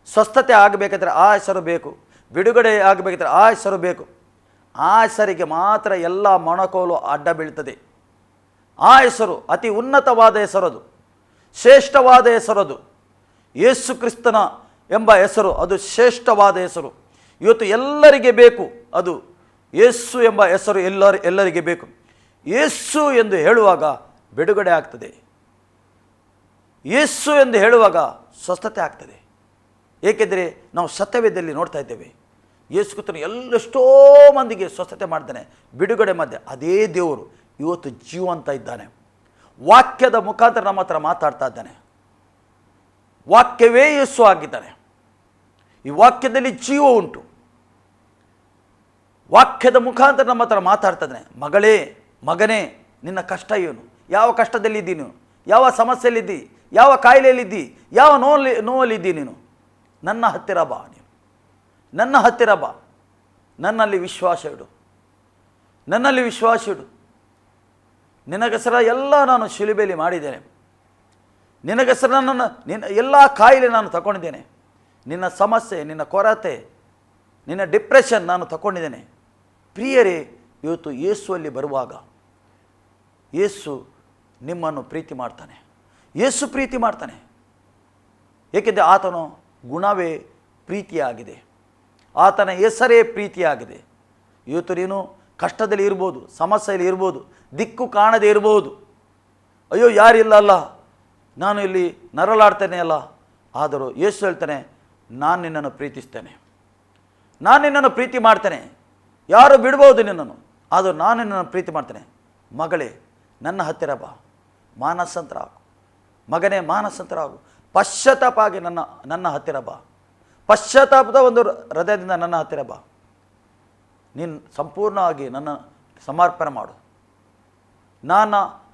Speaker 1: ಸ್ವಸ್ಥತೆ ಆಗಬೇಕಾದ್ರೆ ಆ ಹೆಸರು ಬೇಕು. ಬಿಡುಗಡೆ ಆಗಬೇಕಾದ್ರೆ ಆ ಹೆಸರು ಬೇಕು. ಆ ಹೆಸರಿಗೆ ಮಾತ್ರ ಎಲ್ಲ ಮೊಣಕೋಲು ಅಡ್ಡ ಬೀಳ್ತದೆ. ಆ ಹೆಸರು ಅತಿ ಉನ್ನತವಾದ ಹೆಸರದು, ಶ್ರೇಷ್ಠವಾದ ಹೆಸರದು. ಯೇಸು ಕ್ರಿಸ್ತನ ಎಂಬ ಹೆಸರು ಅದು ಶ್ರೇಷ್ಠವಾದ ಹೆಸರು. ಇವತ್ತು ಎಲ್ಲರಿಗೆ ಬೇಕು. ಅದು ಯೇಸು ಎಂಬ ಹೆಸರು ಎಲ್ಲರಿಗೆ ಬೇಕು. ಯೇಸು ಎಂದು ಹೇಳುವಾಗ ಬಿಡುಗಡೆ ಆಗ್ತದೆ. ಯೇಸು ಎಂದು ಹೇಳುವಾಗ ಸ್ವಸ್ಥತೆ ಆಗ್ತದೆ. ಏಕೆಂದರೆ ನಾವು ಸತ್ಯವೇದದಲ್ಲಿ ನೋಡ್ತಾ ಇದ್ದೇವೆ, ಯೇಸು ಕ್ರಿಸ್ತನು ಎಷ್ಟೋ ಮಂದಿಗೆ ಸ್ವಸ್ಥತೆ ಮಾಡ್ತಾನೆ, ಬಿಡುಗಡೆ ಮಧ್ಯೆ. ಅದೇ ದೇವರು ಇವತ್ತು ಜೀವಂತ ಇದ್ದಾನೆ. ವಾಕ್ಯದ ಮುಖಾಂತರ ನಮ್ಮ ಹತ್ರ ಮಾತಾಡ್ತಾ ಇದ್ದಾನೆ. ವಾಕ್ಯವೇ ಯೇಸು ಆಗಿದ್ದಾನೆ. ಈ ವಾಕ್ಯದಲ್ಲಿ ಜೀವ ಉಂಟು. ವಾಕ್ಯದ ಮುಖಾಂತರ ನಮ್ಮ ಹತ್ರ ಮಾತಾಡ್ತಾ ಇದ್ದಾನೆ. ಮಗನೇ, ನಿನ್ನ ಕಷ್ಟ ಏನು? ಯಾವ ಕಷ್ಟದಲ್ಲಿದ್ದಿ ನೀನು? ಯಾವ ಸಮಸ್ಯೆಯಲ್ಲಿದ್ದಿ? ಯಾವ ಕಾಯಿಲೆಯಲ್ಲಿದ್ದಿ? ಯಾವ ನೋವಲ್ಲಿದ್ದಿ ನೀನು? ನನ್ನ ಹತ್ತಿರ ಬಾ. ನನ್ನ ಹತ್ತಿರ ಬಾ. ನನ್ನಲ್ಲಿ ವಿಶ್ವಾಸ ಇಡು. ನಿನಗಸರ ಎಲ್ಲ ನಾನು ಶಿಲುಬೆಯಲ್ಲಿ ಮಾಡಿದ್ದೇನೆ. ನಿನಗಸರ ನಿನ್ನ ಎಲ್ಲ ಕಾಯಿಲೆ ನಾನು ತಗೊಂಡಿದ್ದೇನೆ. ನಿನ್ನ ಸಮಸ್ಯೆ, ನಿನ್ನ ಕೊರತೆ, ನಿನ್ನ ಡಿಪ್ರೆಷನ್ ನಾನು ತಗೊಂಡಿದ್ದೇನೆ. ಪ್ರಿಯರೇ, ಇವತ್ತು ಯೇಸುವಲ್ಲಿ ಬರುವಾಗ ಯೇಸು ನಿಮ್ಮನ್ನು ಪ್ರೀತಿ ಮಾಡ್ತಾನೆ. ಯೇಸು ಪ್ರೀತಿ ಮಾಡ್ತಾನೆ. ಏಕೆಂದರೆ ಆತನ ಗುಣವೇ ಪ್ರೀತಿಯಾಗಿದೆ. ಆತನ ಹೆಸರೇ ಪ್ರೀತಿಯಾಗಿದೆ. ಇವತ್ತು ನೀನು ಕಷ್ಟದಲ್ಲಿ ಇರ್ಬೋದು, ಸಮಸ್ಯೆಯಲ್ಲಿ ಇರ್ಬೋದು, ದಿಕ್ಕು ಕಾಣದೇ ಇರ್ಬೋದು. ಅಯ್ಯೋ ಯಾರಿಲ್ಲ ಅಲ್ಲ, ನಾನು ಇಲ್ಲಿ ನರಳಾಡ್ತೇನೆ ಅಲ್ಲ. ಆದರೂ ಯೇಸು ಹೇಳ್ತಾನೆ, ನಾನು ನಿನ್ನನ್ನು ಪ್ರೀತಿಸ್ತೇನೆ, ನಾನು ನಿನ್ನನ್ನು ಪ್ರೀತಿ ಮಾಡ್ತೇನೆ. ಯಾರು ಬಿಡ್ಬೋದು ನಿನ್ನನ್ನು, ಆದರೂ ನಾನು ನಿನ್ನನ್ನು ಪ್ರೀತಿ ಮಾಡ್ತೇನೆ. ಮಗಳೇ, ನನ್ನ ಹತ್ತಿರ ಬಾ, ಮಾನಸಾಂತರ ಆಗು. ಮಗನೇ, ಮಾನಸಾಂತರ ಆಗು. ಪಶ್ಚಾತ್ತಾಪ ಆಗಿ ನನ್ನ ಹತ್ತಿರ ಬಾ. ಪಶ್ಚಾತ್ತಾಪದ ಒಂದು ಹೃದಯದಿಂದ ನನ್ನ ಹತ್ತಿರ ಬಾ. ನೀನು ಸಂಪೂರ್ಣವಾಗಿ ನನ್ನ ಸಮರ್ಪಣೆ ಮಾಡು.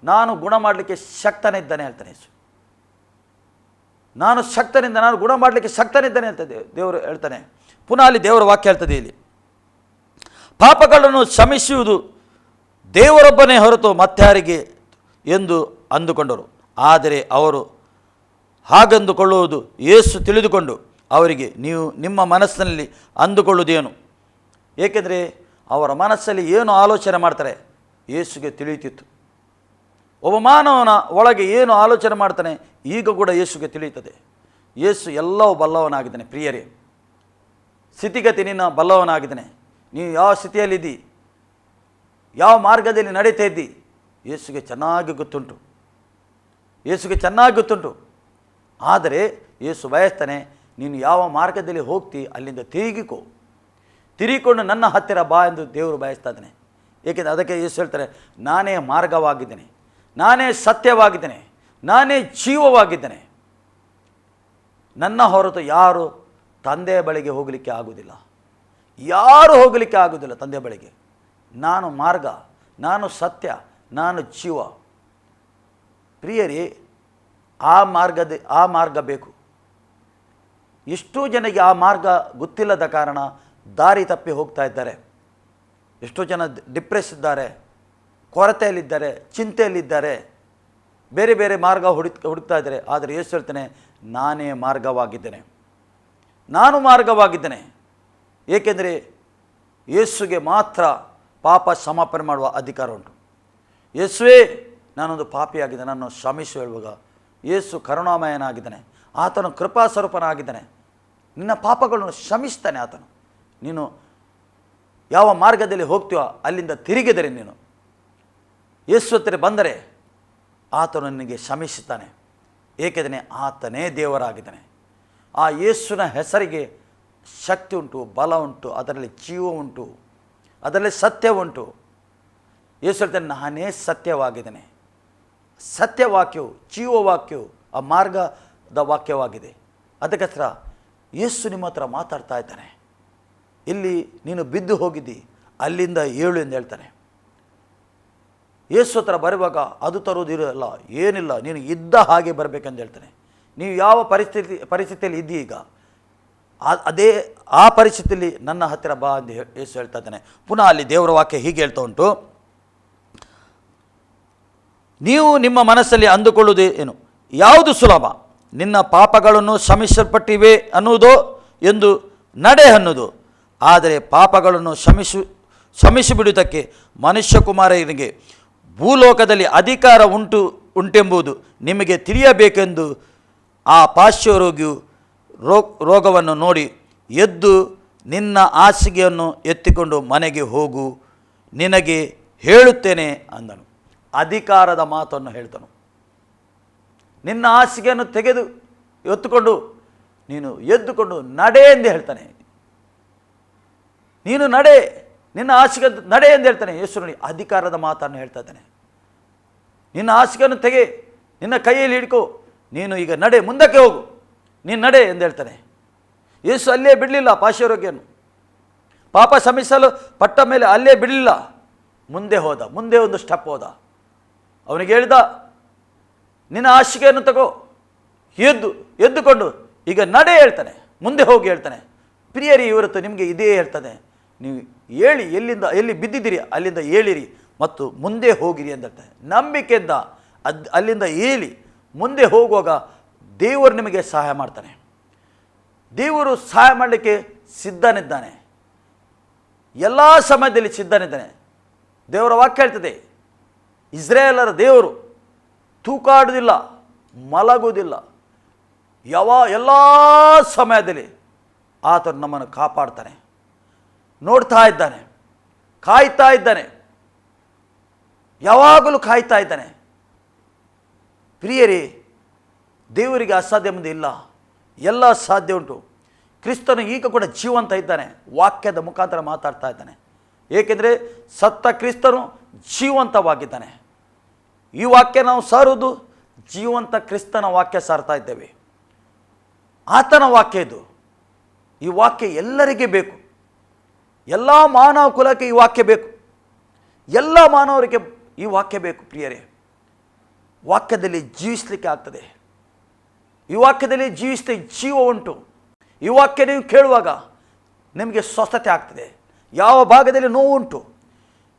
Speaker 1: ನಾನು ಗುಣ ಮಾಡಲಿಕ್ಕೆ ಶಕ್ತನಿದ್ದಾನೆ ಹೇಳ್ತಾನೆ ಯೇಸು. ನಾನು ಗುಣ ಮಾಡಲಿಕ್ಕೆ ಶಕ್ತನಿದ್ದಾನೆ ಅಂತ ದೇವರು ಹೇಳ್ತಾನೆ. ಪುನಃ ಅಲ್ಲಿ ದೇವರ ವಾಕ್ಯ ಹೇಳ್ತದೆ, ಇಲ್ಲಿ ಪಾಪಗಳನ್ನು ಕ್ಷಮಿಸುವುದು ದೇವರೊಬ್ಬನೇ ಹೊರತು ಮತ್ತಾರಿಗೆ ಎಂದು ಅಂದುಕೊಂಡರು. ಆದರೆ ಅವರು ಹಾಗಂದುಕೊಳ್ಳುವುದು ಯೇಸು ತಿಳಿದುಕೊಂಡು ಅವರಿಗೆ, ನೀವು ನಿಮ್ಮ ಮನಸ್ಸಿನಲ್ಲಿ ಅಂದುಕೊಳ್ಳುವುದೇನು? ಏಕೆಂದರೆ ಅವರ ಮನಸ್ಸಲ್ಲಿ ಏನು ಆಲೋಚನೆ ಮಾಡ್ತಾರೆ ಯೇಸುಗೆ ತಿಳಿಯುತ್ತಿತ್ತು. ಒಬ್ಬ ಮಾನವನ ಒಳಗೆ ಏನು ಆಲೋಚನೆ ಮಾಡ್ತಾನೆ ಈಗ ಕೂಡ ಯೇಸುಗೆ ತಿಳಿಯುತ್ತದೆ. ಯೇಸು ಎಲ್ಲವೂ ಬಲ್ಲವನಾಗಿದ್ದಾನೆ. ಪ್ರಿಯರೇ, ಸ್ಥಿತಿಗತಿ ನಿನ್ನ ಬಲ್ಲವನಾಗಿದ್ದಾನೆ. ನೀವು ಯಾವ ಸ್ಥಿತಿಯಲ್ಲಿದ್ದಿ, ಯಾವ ಮಾರ್ಗದಲ್ಲಿ ನಡೀತಾ ಇದ್ದಿ, ಯೇಸುಗೆ ಚೆನ್ನಾಗಿ ಗೊತ್ತುಂಟು. ಆದರೆ ಯೇಸು ಬಯಸ್ತಾನೆ, ನೀನು ಯಾವ ಮಾರ್ಗದಲ್ಲಿ ಹೋಗ್ತಿ ಅಲ್ಲಿಂದ ತಿರುಗಿಕೊಂಡು ನನ್ನ ಹತ್ತಿರ ಬಾ ಎಂದು ದೇವರು ಬಯಸ್ತಾ ಇದ್ದಾನೆ. ಏಕೆಂದರೆ ಅದಕ್ಕೆ ಯೇಸು ಹೇಳ್ತಾರೆ, ನಾನೇ ಮಾರ್ಗವಾಗಿದ್ದೇನೆ, ನಾನೇ ಸತ್ಯವಾಗಿದ್ದೇನೆ, ನಾನೇ ಜೀವವಾಗಿದ್ದೇನೆ. ನನ್ನ ಹೊರತು ಯಾರು ತಂದೆಯ ಬಳಿಗೆ ಹೋಗಲಿಕ್ಕೆ ಆಗುವುದಿಲ್ಲ. ಯಾರು ಹೋಗಲಿಕ್ಕೆ ಆಗುವುದಿಲ್ಲ ತಂದೆಯ ಬಳಿಗೆ. ನಾನು ಮಾರ್ಗ, ನಾನು ಸತ್ಯ, ನಾನು ಜೀವ. ಪ್ರಿಯರೇ, ಆ ಮಾರ್ಗ ಬೇಕು. ಎಷ್ಟೋ ಜನಕ್ಕೆ ಆ ಮಾರ್ಗ ಗೊತ್ತಿಲ್ಲದ ಕಾರಣ ದಾರಿ ತಪ್ಪಿ ಹೋಗ್ತಾ ಇದ್ದಾರೆ. ಎಷ್ಟೋ ಜನ ಡಿಪ್ರೆಸ್ ಇದ್ದಾರೆ, ಕೊರತೆಯಲ್ಲಿದ್ದಾರೆ, ಚಿಂತೆಯಲ್ಲಿದ್ದಾರೆ, ಬೇರೆ ಬೇರೆ ಮಾರ್ಗ ಹುಡುಕ್ತಾ ಇದ್ದಾರೆ. ಆದರೆ ಯೇಸು ಹೇಳ್ತಾನೆ, ನಾನೇ ಮಾರ್ಗವಾಗಿದ್ದೇನೆ, ನಾನು ಮಾರ್ಗವಾಗಿದ್ದೇನೆ. ಏಕೆಂದರೆ ಯೇಸುಗೆ ಮಾತ್ರ ಪಾಪ ಕ್ಷಮಾಪಣೆ ಮಾಡುವ ಅಧಿಕಾರ ಉಂಟು. ಯೇಸುವೇ, ನಾನೊಂದು ಪಾಪಿಯಾಗಿದ್ದೆ, ನನ್ನನ್ನು ಕ್ಷಮಿಸು ಹೇಳುವಾಗ ಯೇಸು ಕರುಣಾಮಯನಾಗಿದ್ದಾನೆ, ಆತನು ಕೃಪಾಸ್ವರೂಪನಾಗಿದ್ದಾನೆ. ನಿನ್ನ ಪಾಪಗಳನ್ನು ಕ್ಷಮಿಸ್ತಾನೆ ಆತನು. ನೀನು ಯಾವ ಮಾರ್ಗದಲ್ಲಿ ಹೋಗ್ತೀಯೋ ಅಲ್ಲಿಂದ ತಿರುಗಿದರೆ, ನೀನು ಯೇಸು ಹತ್ತಿರ ಬಂದರೆ ಆತನು ನಿನಗೆ ಕ್ಷಮಿಸುತ್ತಾನೆ. ಏಕೆಂದರೆ ಆತನೇ ದೇವರಾಗಿದ್ದಾನೆ. ಆ ಯೇಸುವಿನ ಹೆಸರಿಗೆ ಶಕ್ತಿ ಉಂಟು, ಬಲ ಉಂಟು, ಅದರಲ್ಲಿ ಜೀವ ಉಂಟು, ಅದರಲ್ಲಿ ಸತ್ಯ ಉಂಟು. ಯೇಸು ಹೇಳ್ತಾನೆ, ನಾನೇ ಸತ್ಯವಾಗಿದ್ದೇನೆ. ಸತ್ಯವಾಕ್ಯವು, ಜೀವವಾಕ್ಯವು ಆ ಮಾರ್ಗದ ವಾಕ್ಯವಾಗಿದೆ. ಅದಕ್ಕೋಸ್ಕರ ಯೇಸು ನಿಮ್ಮ ಹತ್ರ ಮಾತಾಡ್ತಾ ಇದ್ದಾನೆ. ಇಲ್ಲಿ ನೀನು ಬಿದ್ದು ಹೋಗಿದ್ದಿ, ಅಲ್ಲಿಂದ ಏಳು ಎಂದು ಹೇಳ್ತಾನೆ. ಯೇಸು ಹತ್ರ ಬರುವಾಗ ಅದು ತರುವುದಿರಲ್ಲ, ಏನಿಲ್ಲ, ನೀನು ಇದ್ದ ಹಾಗೆ ಬರಬೇಕಂತ ಹೇಳ್ತಾನೆ. ನೀವು ಯಾವ ಪರಿಸ್ಥಿತಿಯಲ್ಲಿ ಇದ್ದೀ ಈಗ, ಅದೇ ಆ ಪರಿಸ್ಥಿತಿಯಲ್ಲಿ ನನ್ನ ಹತ್ತಿರ ಬಾ ಎಂದು ಯೇಸು ಹೇಳ್ತಾ ಇದ್ದಾನೆ. ಪುನಃ ಅಲ್ಲಿ ದೇವರ ವಾಕ್ಯ ಹೀಗೆ ಹೇಳ್ತಾ ಉಂಟು, ನೀವು ನಿಮ್ಮ ಮನಸ್ಸಲ್ಲಿ ಅಂದುಕೊಳ್ಳುವುದು ಏನು? ಯಾವುದು ಸುಲಭ, ನಿನ್ನ ಪಾಪಗಳನ್ನು ಕ್ಷಮಿಸಲ್ಪಟ್ಟಿವೆ ಅನ್ನುವುದೋ ಎಂದು ನಡೆ ಅನ್ನುವುದು. ಆದರೆ ಪಾಪಗಳನ್ನು ಕ್ಷಮಿಸಿಬಿಡುವುದಕ್ಕೆ ಮನುಷ್ಯಕುಮಾರನಿಗೆ ಭೂಲೋಕದಲ್ಲಿ ಅಧಿಕಾರ ಉಂಟೆಂಬುದು ನಿಮಗೆ ತಿಳಿಯಬೇಕೆಂದು ಆ ಪಾರ್ಶ್ವರೋಗಿಯು ರೋಗವನ್ನು ನೋಡಿ ಎದ್ದು ನಿನ್ನ ಹಾಸಿಗೆಯನ್ನು ಎತ್ತಿಕೊಂಡು ಮನೆಗೆ ಹೋಗು, ನಿನಗೆ ಹೇಳುತ್ತೇನೆ ಅಂದನು. ಅಧಿಕಾರದ ಮಾತನ್ನು ಹೇಳ್ತನು. ನಿನ್ನ ಹಾಸಿಗೆಯನ್ನು ತೆಗೆದು ಎತ್ತುಕೊಂಡು ನೀನು ಎದ್ದುಕೊಂಡು ನಡೆ ಎಂದು ಹೇಳ್ತಾನೆ. ನೀನು ನಡೆ, ನಿನ್ನ ಹಾಸಿಗೆ ನಡೆ ಎಂದು ಹೇಳ್ತಾನೆ. ಯೇಸು ನೋಡಿ ಅಧಿಕಾರದ ಮಾತನ್ನು ಹೇಳ್ತಾ ಇದ್ದಾನೆ. ನಿನ್ನ ಹಾಸಿಗೆಯನ್ನು ತೆಗೆ, ನಿನ್ನ ಕೈಯಲ್ಲಿ ಹಿಡ್ಕೋ, ನೀನು ಈಗ ನಡೆ, ಮುಂದಕ್ಕೆ ಹೋಗು, ನೀನು ನಡೆ ಎಂದು ಹೇಳ್ತಾನೆ. ಯೇಸು ಅಲ್ಲೇ ಬಿಡಲಿಲ್ಲ ಪಾರ್ಶ್ವರೋಗಿಯನ್ನು. ಪಾಪ ಕ್ಷಮಿಸಲು ಪಟ್ಟ ಮೇಲೆ ಅಲ್ಲೇ ಬಿಡಲಿಲ್ಲ, ಮುಂದೆ ಹೋದ, ಮುಂದೆ ಒಂದು ಸ್ಟೆಪ್ ಹೋದ. ಅವನಿಗೆ ಹೇಳಿದ, ನಿನ್ನ ಹಾಸಿಗೆಯನ್ನು ತಗೋ, ಎದ್ದುಕೊಂಡು ಈಗ ನಡೆ ಹೇಳ್ತಾನೆ, ಮುಂದೆ ಹೋಗಿ ಹೇಳ್ತಾನೆ. ಪ್ರಿಯರಿ, ಇವತ್ತು ನಿಮಗೆ ಇದೇ ಹೇಳ್ತಾನೆ, ನೀವು ಹೇಳಿ, ಎಲ್ಲಿ ಬಿದ್ದಿದ್ದೀರಿ ಅಲ್ಲಿಂದ ಏಳಿರಿ ಮತ್ತು ಮುಂದೆ ಹೋಗಿರಿ ಅಂತ ಹೇಳ್ತಾನೆ. ನಂಬಿಕೆಯಿಂದ ಅಲ್ಲಿಂದ ಏಳಿ ಮುಂದೆ ಹೋಗುವಾಗ ದೇವರು ನಿಮಗೆ ಸಹಾಯ ಮಾಡ್ತಾನೆ. ದೇವರು ಸಹಾಯ ಮಾಡಲಿಕ್ಕೆ ಸಿದ್ಧನಿದ್ದಾನೆ, ಎಲ್ಲ ಸಮಯದಲ್ಲಿ ಸಿದ್ಧನಿದ್ದಾನೆ. ದೇವರ ವಾಕ್ಯ ಹೇಳ್ತದೆ, ಇಸ್ರಾಯೇಲರ ದೇವರು ತೂಕಾಡುವುದಿಲ್ಲ, ಮಲಗುವುದಿಲ್ಲ, ಎಲ್ಲ ಸಮಯದಲ್ಲಿ ಆತನು ನಮ್ಮನ್ನು ಕಾಪಾಡ್ತಾನೆ, ನೋಡ್ತಾ ಇದ್ದಾನೆ, ಕಾಯ್ತಾ ಇದ್ದಾನೆ, ಯಾವಾಗಲೂ ಕಾಯ್ತಾ ಇದ್ದಾನೆ. ಪ್ರಿಯರೇ, ದೇವರಿಗೆ ಅಸಾಧ್ಯ ಮುಂದೆ ಇಲ್ಲ, ಎಲ್ಲ ಸಾಧ್ಯ ಉಂಟು. ಕ್ರಿಸ್ತನು ಈಗ ಕೂಡ ಜೀವಂತ ಇದ್ದಾನೆ, ವಾಕ್ಯದ ಮುಖಾಂತರ ಮಾತಾಡ್ತಾ ಇದ್ದಾನೆ. ಏಕೆಂದರೆ ಸತ್ತ ಕ್ರಿಸ್ತನು ಜೀವಂತವಾಗಿದ್ದಾನೆ. ಈ ವಾಕ್ಯ ನಾವು ಸಾರುವುದು ಜೀವಂತ ಕ್ರಿಸ್ತನ ವಾಕ್ಯ ಸಾರ್ತಾ ಇದ್ದೇವೆ. ಆತನ ವಾಕ್ಯ ಇದು. ಈ ವಾಕ್ಯ ಎಲ್ಲರಿಗೆ ಬೇಕು, ಎಲ್ಲ ಮಾನವ ಕುಲಕ್ಕೆ ಈ ವಾಕ್ಯ ಬೇಕು, ಎಲ್ಲ ಮಾನವರಿಗೆ ಈ ವಾಕ್ಯ ಬೇಕು. ಪ್ರಿಯರೇ, ವಾಕ್ಯದಲ್ಲಿ ಜೀವಿಸಲಿಕ್ಕೆ ಆಗ್ತದೆ. ಈ ವಾಕ್ಯದಲ್ಲಿ ಜೀವಿಸಿದ ಜೀವ ಉಂಟು. ಈ ವಾಕ್ಯ ನೀವು ಕೇಳುವಾಗ ನಿಮಗೆ ಸ್ವಸ್ಥತೆ ಆಗ್ತದೆ. ಯಾವ ಭಾಗದಲ್ಲಿ ನೋವು ಉಂಟು,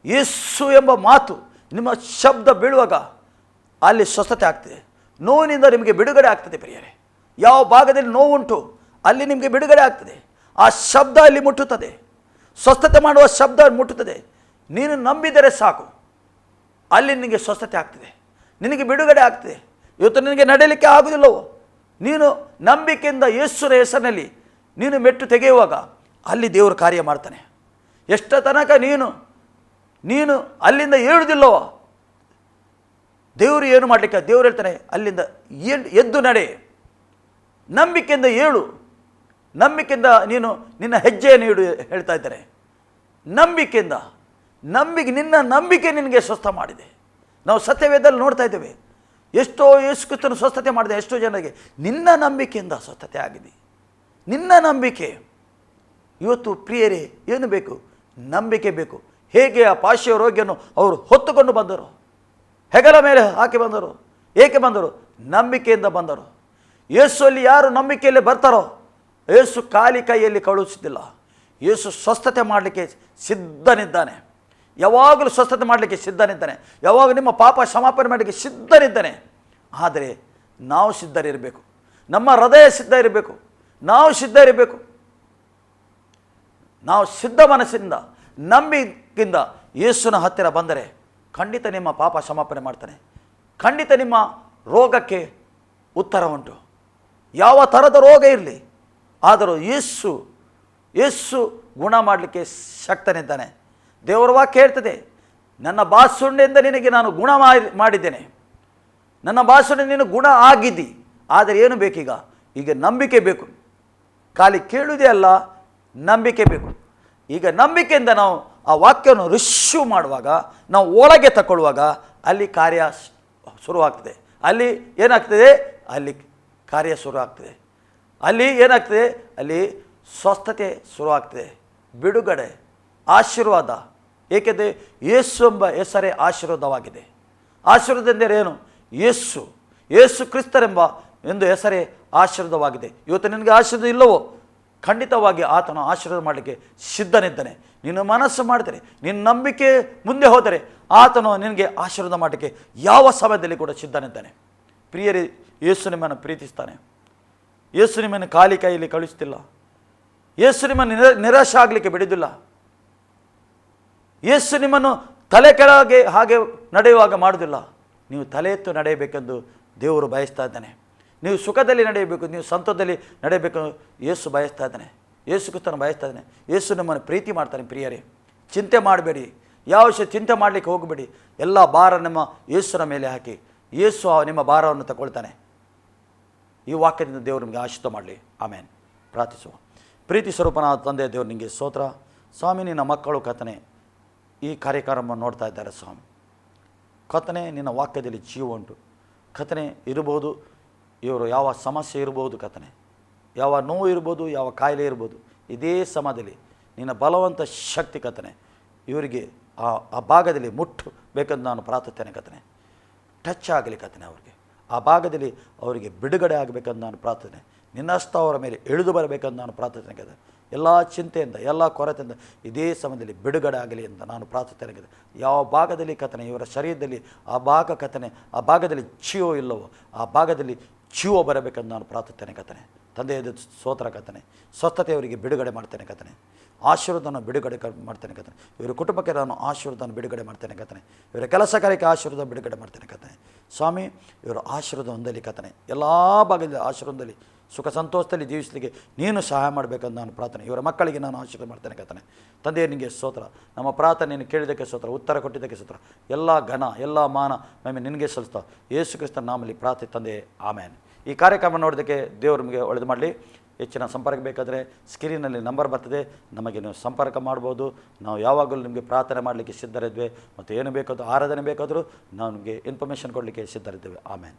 Speaker 1: ಯೇಸು ಎಂಬ ಮಾತು ನಿಮ್ಮ ಶಬ್ದ ಬೀಳುವಾಗ ಅಲ್ಲಿ ಸ್ವಸ್ಥತೆ ಆಗ್ತದೆ. ನೋವಿನಿಂದ ನಿಮಗೆ ಬಿಡುಗಡೆ ಆಗ್ತದೆ. ಪ್ರಿಯರೇ, ಯಾವ ಭಾಗದಲ್ಲಿ ನೋವುಂಟು ಅಲ್ಲಿ ನಿಮಗೆ ಬಿಡುಗಡೆ ಆಗ್ತದೆ. ಆ ಶಬ್ದ ಅಲ್ಲಿ ಮುಟ್ಟುತ್ತದೆ, ಸ್ವಸ್ಥತೆ ಮಾಡುವ ಶಬ್ದ ಮುಟ್ಟುತ್ತದೆ. ನೀನು ನಂಬಿದರೆ ಸಾಕು, ಅಲ್ಲಿ ನಿನಗೆ ಸ್ವಸ್ಥತೆ ಆಗ್ತದೆ, ನಿನಗೆ ಬಿಡುಗಡೆ ಆಗ್ತದೆ. ಇವತ್ತು ನಿನಗೆ ನಡೆಯಲಿಕ್ಕೆ ಆಗುವುದಿಲ್ಲವೋ, ನೀನು ನಂಬಿಕೆಯಿಂದ ಯೇಸುವಿನ ಹೆಸರಿನಲ್ಲಿ ನೀನು ಮೆಟ್ಟು ತೆಗೆಯುವಾಗ ಅಲ್ಲಿ ದೇವರು ಕಾರ್ಯ ಮಾಡ್ತಾನೆ. ಎಷ್ಟ ತನಕ ನೀನು ಅಲ್ಲಿಂದ ಏಳುವುದಿಲ್ಲವೋ, ದೇವರು ಏನು ಮಾಡಲಿಕ್ಕೆ, ದೇವರು ಹೇಳ್ತಾನೆ ಅಲ್ಲಿಂದ ಎದ್ದು ನಡೆ, ನಂಬಿಕೆಯಿಂದ ಏಳು, ನಂಬಿಕೆಯಿಂದ ನೀನು ನಿನ್ನ ಹೆಜ್ಜೆಯನ್ನು ಇಡು ಹೇಳ್ತಾ ಇದ್ದಾರೆ. ನಂಬಿಕೆಯಿಂದ, ನಿನ್ನ ನಂಬಿಕೆ ನಿನಗೆ ಸ್ವಸ್ಥ ಮಾಡಿದೆ. ನಾವು ಸತ್ಯವೇದದಲ್ಲಿ ನೋಡ್ತಾ ಇದ್ದೇವೆ, ಎಷ್ಟೋ ಯೇಸು ಕ್ರಿಸ್ತನು ಸ್ವಸ್ಥತೆ ಮಾಡಿದೆ ಎಷ್ಟೋ ಜನರಿಗೆ. ನಿನ್ನ ನಂಬಿಕೆಯಿಂದ ಸ್ವಸ್ಥತೆ ಆಗಿದೆ, ನಿನ್ನ ನಂಬಿಕೆ. ಇವತ್ತು ಪ್ರಿಯರೇ, ಏನು ಬೇಕು? ನಂಬಿಕೆ ಬೇಕು. ಹೇಗೆ ಆ ಪಾರ್ಶ್ವ ರೋಗಿಯನ್ನು ಅವರು ಹೊತ್ತುಕೊಂಡು ಬಂದರು, ಹೆಗಲ ಮೇಲೆ ಹಾಕಿ ಬಂದರು. ಏಕೆ ಬಂದರು? ನಂಬಿಕೆಯಿಂದ ಬಂದರು. ಯೇಸುವಲ್ಲಿ ಯಾರು ನಂಬಿಕೆಯಲ್ಲಿ ಬರ್ತಾರೋ ಯೇಸು ಖಾಲಿ ಕೈಯಲ್ಲಿ ಕಳುಹಿಸುತ್ತಿಲ್ಲ. ಯೇಸು ಸ್ವಸ್ಥತೆ ಮಾಡಲಿಕ್ಕೆ ಸಿದ್ಧನಿದ್ದಾನೆ, ಯಾವಾಗಲೂ ಸ್ವಸ್ಥತೆ ಮಾಡಲಿಕ್ಕೆ ಸಿದ್ಧನಿದ್ದಾನೆ, ಯಾವಾಗ ನಿಮ್ಮ ಪಾಪ ಕ್ಷಮಾಪಣೆ ಮಾಡಲಿಕ್ಕೆ ಸಿದ್ಧನಿದ್ದಾನೆ. ಆದರೆ ನಾವು ಸಿದ್ಧರಿರಬೇಕು, ನಮ್ಮ ಹೃದಯ ಸಿದ್ಧ ಇರಬೇಕು, ನಾವು ಸಿದ್ಧ ಇರಬೇಕು. ನಾವು ಸಿದ್ಧ ಮನಸ್ಸಿನಿಂದ ನಂಬಿಕೆಯಿಂದ ಯೇಸುವಿನ ಹತ್ತಿರ ಬಂದರೆ ಖಂಡಿತ ನಿಮ್ಮ ಪಾಪ ಕ್ಷಮಾಪಣೆ ಮಾಡ್ತಾನೆ. ಖಂಡಿತ ನಿಮ್ಮ ರೋಗಕ್ಕೆ ಉತ್ತರ ಉಂಟು. ಯಾವ ಥರದ ರೋಗ ಇರಲಿ, ಆದರೂ ಯೇಸು ಗುಣ ಮಾಡಲಿಕ್ಕೆ ಶಕ್ತನಿದ್ದಾನೆ. ದೇವರ ವಾಕ್ಯ ಹೇಳ್ತದೆ, ನನ್ನ ಬಾಸುಂಡೆಯಿಂದ ನಿನಗೆ ನಾನು ಗುಣ ಮಾಡಿದ್ದೇನೆ. ನನ್ನ ಬಾಸುಂಡೆ ನೀನು ಗುಣ ಆಗಿದ್ದಿ. ಆದರೆ ಏನು ಬೇಕೀಗ? ಈಗ ನಂಬಿಕೆ ಬೇಕು. ಖಾಲಿ ಕೇಳುವುದೇ ಅಲ್ಲ, ನಂಬಿಕೆ ಬೇಕು. ಈಗ ನಂಬಿಕೆಯಿಂದ ನಾವು ಆ ವಾಕ್ಯವನ್ನು ರಿಸೀವ್ ಮಾಡುವಾಗ, ನಾವು ಒಳಗೆ ತಗೊಳ್ಳುವಾಗ ಅಲ್ಲಿ ಕಾರ್ಯ ಶುರುವಾಗ್ತದೆ. ಅಲ್ಲಿ ಏನಾಗ್ತದೆ? ಅಲ್ಲಿ ಕಾರ್ಯ ಶುರುವಾಗ್ತದೆ. ಅಲ್ಲಿ ಏನಾಗ್ತದೆ? ಅಲ್ಲಿ ಸ್ವಸ್ಥತೆ ಶುರುವಾಗ್ತದೆ, ಬಿಡುಗಡೆ, ಆಶೀರ್ವಾದ. ಏಕೆಂದರೆ ಯೇಸು ಎಂಬ ಹೆಸರೇ ಆಶೀರ್ವಾದವಾಗಿದೆ. ಆಶೀರ್ವಾದವೆಂದರೆ ಏನು? ಯೇಸು ಕ್ರಿಸ್ತರೆಂಬ ಒಂದು ಹೆಸರೇ ಆಶೀರ್ವಾದವಾಗಿದೆ. ಇವತ್ತು ನಿನಗೆ ಆಶೀರ್ವಾದ ಇಲ್ಲವೋ? ಖಂಡಿತವಾಗಿ ಆತನು ಆಶೀರ್ವಾದ ಮಾಡಲಿಕ್ಕೆ ಸಿದ್ಧನಿದ್ದಾನೆ. ನೀನು ಮನಸ್ಸು ಮಾಡಿದರೆ, ನಿನ್ನ ನಂಬಿಕೆ ಮುಂದೆ ಹೋದರೆ ಆತನು ನಿನಗೆ ಆಶೀರ್ವಾದ ಮಾಡಲಿಕ್ಕೆ ಯಾವ ಸಮಯದಲ್ಲಿ ಕೂಡ ಸಿದ್ಧನಿದ್ದಾನೆ. ಪ್ರಿಯರೇ, ಯೇಸು ನಿಮ್ಮನ್ನು ಪ್ರೀತಿಸ್ತಾನೆ. ಯೇಸು ನಿಮ್ಮನ್ನು ಖಾಲಿ ಕೈಯಲ್ಲಿ ಕಳಿಸ್ತಿಲ್ಲ. ಯೇಸು ನಿಮ್ಮನ್ನು ನಿರಾಶೆ ಆಗಲಿಕ್ಕೆ ಬಿಡುವುದಿಲ್ಲ. ಯೇಸು ನಿಮ್ಮನ್ನು ತಲೆ ಕೆಳಗೆ ಹಾಗೆ ನಡೆಯುವಾಗ ಮಾಡುವುದಿಲ್ಲ. ನೀವು ತಲೆ ಎತ್ತು ನಡೆಯಬೇಕೆಂದು ದೇವರು ಬಯಸ್ತಾ ಇದ್ದಾನೆ. ನೀವು ಸುಖದಲ್ಲಿ ನಡೆಯಬೇಕು, ನೀವು ಸಂತೋಷದಲ್ಲಿ ನಡೆಯಬೇಕು. ಯೇಸು ಬಯಸ್ತಾ ಇದ್ದಾನೆ. ಯೇಸು ಕ್ರಿಸ್ತನು ಬಯಸ್ತಾ ಇದ್ದಾನೆ. ಯೇಸು ನಮ್ಮನ್ನು ಪ್ರೀತಿ ಮಾಡ್ತಾನೆ. ಪ್ರಿಯರೇ, ಚಿಂತೆ ಮಾಡಬೇಡಿ. ಯಾವ ವಿಷಯ ಚಿಂತೆ ಮಾಡಲಿಕ್ಕೆ ಹೋಗಬೇಡಿ. ಎಲ್ಲ ಭಾರ ನಮ್ಮ ಯೇಸುವಿನ ಮೇಲೆ ಹಾಕಿ, ಯೇಸು ನಿಮ್ಮ ಭಾರವನ್ನು ತಗೊಳ್ತಾನೆ. ಈ ವಾಕ್ಯದಿಂದ ದೇವರು ನಿಮಗೆ ಆಶೀರ್ವಾದ ಮಾಡಲಿ. ಆಮೇನ್. ಪ್ರಾರ್ಥಿಸುವ. ಪ್ರೀತಿ ಸ್ವರೂಪನಾದ ತಂದೆ ದೇವರು ನಿಮಗೆ ಸ್ತೋತ್ರ. ಸ್ವಾಮಿ, ನಿನ್ನ ಮಕ್ಕಳು ಕರ್ತನೇ ಈ ಕಾರ್ಯಕ್ರಮವನ್ನು ನೋಡ್ತಾ ಇದ್ದಾರೆ. ಸ್ವಾಮಿ ಕರ್ತನೇ, ನಿನ್ನ ವಾಕ್ಯದಲ್ಲಿ ಜೀವ ಉಂಟು. ಕರ್ತನೇ, ಇರ್ಬೋದು ಇವರು ಯಾವ ಸಮಸ್ಯೆ ಇರ್ಬೋದು, ಕರ್ತನೇ ಯಾವ ನೋವು ಇರ್ಬೋದು, ಯಾವ ಕಾಯಿಲೆ ಇರ್ಬೋದು, ಇದೇ ಸಮಯದಲ್ಲಿ ನಿನ್ನ ಬಲವಂತ ಶಕ್ತಿ ಕರ್ತನೇ ಇವರಿಗೆ ಆ ಭಾಗದಲ್ಲಿ ಮುಟ್ಟಬೇಕೆಂದು ನಾನು ಪ್ರಾರ್ಥಿಸ್ತೇನೆ. ಕರ್ತನೇ, ಟಚ್ ಆಗಲಿ ಕರ್ತನೇ ಅವ್ರಿಗೆ. ಆ ಭಾಗದಲ್ಲಿ ಅವರಿಗೆ ಬಿಡುಗಡೆ ಆಗಬೇಕಂತ ನಾನು ಪ್ರಾರ್ಥನೆ. ನಿನ್ನಸ್ತ ಅವರ ಮೇಲೆ ಇಳಿದು ಬರಬೇಕಂತ ನಾನು ಪ್ರಾರ್ಥನೆ ಕತೆ. ಎಲ್ಲ ಚಿಂತೆಯಿಂದ, ಎಲ್ಲ ಕೊರತೆಯಿಂದ ಇದೇ ಸಮಯದಲ್ಲಿ ಬಿಡುಗಡೆ ಆಗಲಿ ಅಂತ ನಾನು ಪ್ರಾರ್ಥನೆ ಕತೆ. ಯಾವ ಭಾಗದಲ್ಲಿ ಕಥನೆ ಇವರ ಶರೀರದಲ್ಲಿ ಆ ಭಾಗ ಕಥನೆ, ಆ ಭಾಗದಲ್ಲಿ ಜೀವ ಇಲ್ಲವೋ ಆ ಭಾಗದಲ್ಲಿ ಜೀವ ಬರಬೇಕಂತ ನಾನು ಪ್ರಾರ್ಥನೆ ಕಥನೆ. ತಂದೆಯದು ಸ್ತೋತ್ರ ಕಥನೆ. ಸ್ವಸ್ಥತೆ ಅವರಿಗೆ ಬಿಡುಗಡೆ ಮಾಡ್ತೇನೆ ಕಥನೆ. ಆಶೀರ್ವಾದವನ್ನು ಬಿಡುಗಡೆ ಮಾಡ್ತೇನೆ ಕಥನೆ. ಇವರ ಕುಟುಂಬಕ್ಕೆ ನಾನು ಆಶೀರ್ವಾದವನ್ನು ಬಿಡುಗಡೆ ಮಾಡ್ತೇನೆ ಕಥನೆ. ಇವರ ಕೆಲಸ ಕಾರ್ಯಕ್ಕೆ ಆಶೀರ್ವಾದ ಬಿಡುಗಡೆ ಮಾಡ್ತೇನೆ ಕಥನೆ. ಸ್ವಾಮಿ, ಇವರು ಆಶೀರ್ವಾದ ಹೊಂದಲಿ ಕಥನೆ. ಎಲ್ಲ ಭಾಗದಲ್ಲಿ ಆಶೀರ್ವಾದದಲ್ಲಿ ಸುಖ ಸಂತೋಷದಲ್ಲಿ ಜೀವಿಸಲಿಕ್ಕೆ ನೀನು ಸಹಾಯ ಮಾಡಬೇಕಂತ ನಾನು ಪ್ರಾರ್ಥನೆ. ಇವರ ಮಕ್ಕಳಿಗೆ ನಾನು ಆಶೀರ್ವಾದ ಮಾಡ್ತೇನೆ ಕಥನೆ. ತಂದೆಯ ನಿನಗೆ ಸ್ತೋತ್ರ. ನಮ್ಮ ಪ್ರಾರ್ಥನೆಯನ್ನು ಕೇಳಿದ್ದಕ್ಕೆ ಸ್ತೋತ್ರ, ಉತ್ತರ ಕೊಟ್ಟಿದ್ದಕ್ಕೆ ಸ್ತೋತ್ರ. ಎಲ್ಲ ಘನ, ಎಲ್ಲ ಮಾನ ಮಹಿಮೆ ನಿನಗೆ ಸಲ್ಲಿಸ್ತಾ ಯೇಸು ಕ್ರಿಸ್ತನ ನಾಮದಲ್ಲಿ ಪ್ರಾರ್ಥನೆ ತಂದೆ, ಆಮೇನ್. ಈ ಕಾರ್ಯಕ್ರಮ ನೋಡೋದಕ್ಕೆ ದೇವರು ನಿಮಗೆ ಒಳ್ಳೆಯದು ಮಾಡಲಿ. ಹೆಚ್ಚಿನ ಸಂಪರ್ಕ ಬೇಕಾದರೆ ಸ್ಕ್ರೀನಲ್ಲಿ ನಂಬರ್ ಬರ್ತದೆ, ನಮಗೆ ನೀವು ಸಂಪರ್ಕ ಮಾಡ್ಬೋದು. ನಾವು ಯಾವಾಗಲೂ ನಿಮಗೆ ಪ್ರಾರ್ಥನೆ ಮಾಡಲಿಕ್ಕೆ ಸಿದ್ಧರಿದ್ವಿ. ಮತ್ತು ಏನು ಬೇಕಾದರೂ ಆರಾಧನೆ ಬೇಕಾದರೂ ನಾವು ನಿಮಗೆ ಇನ್ಫಾರ್ಮೇಷನ್ ಕೊಡಲಿಕ್ಕೆ ಸಿದ್ಧರಿದ್ದೇವೆ. ಆಮೇನ್.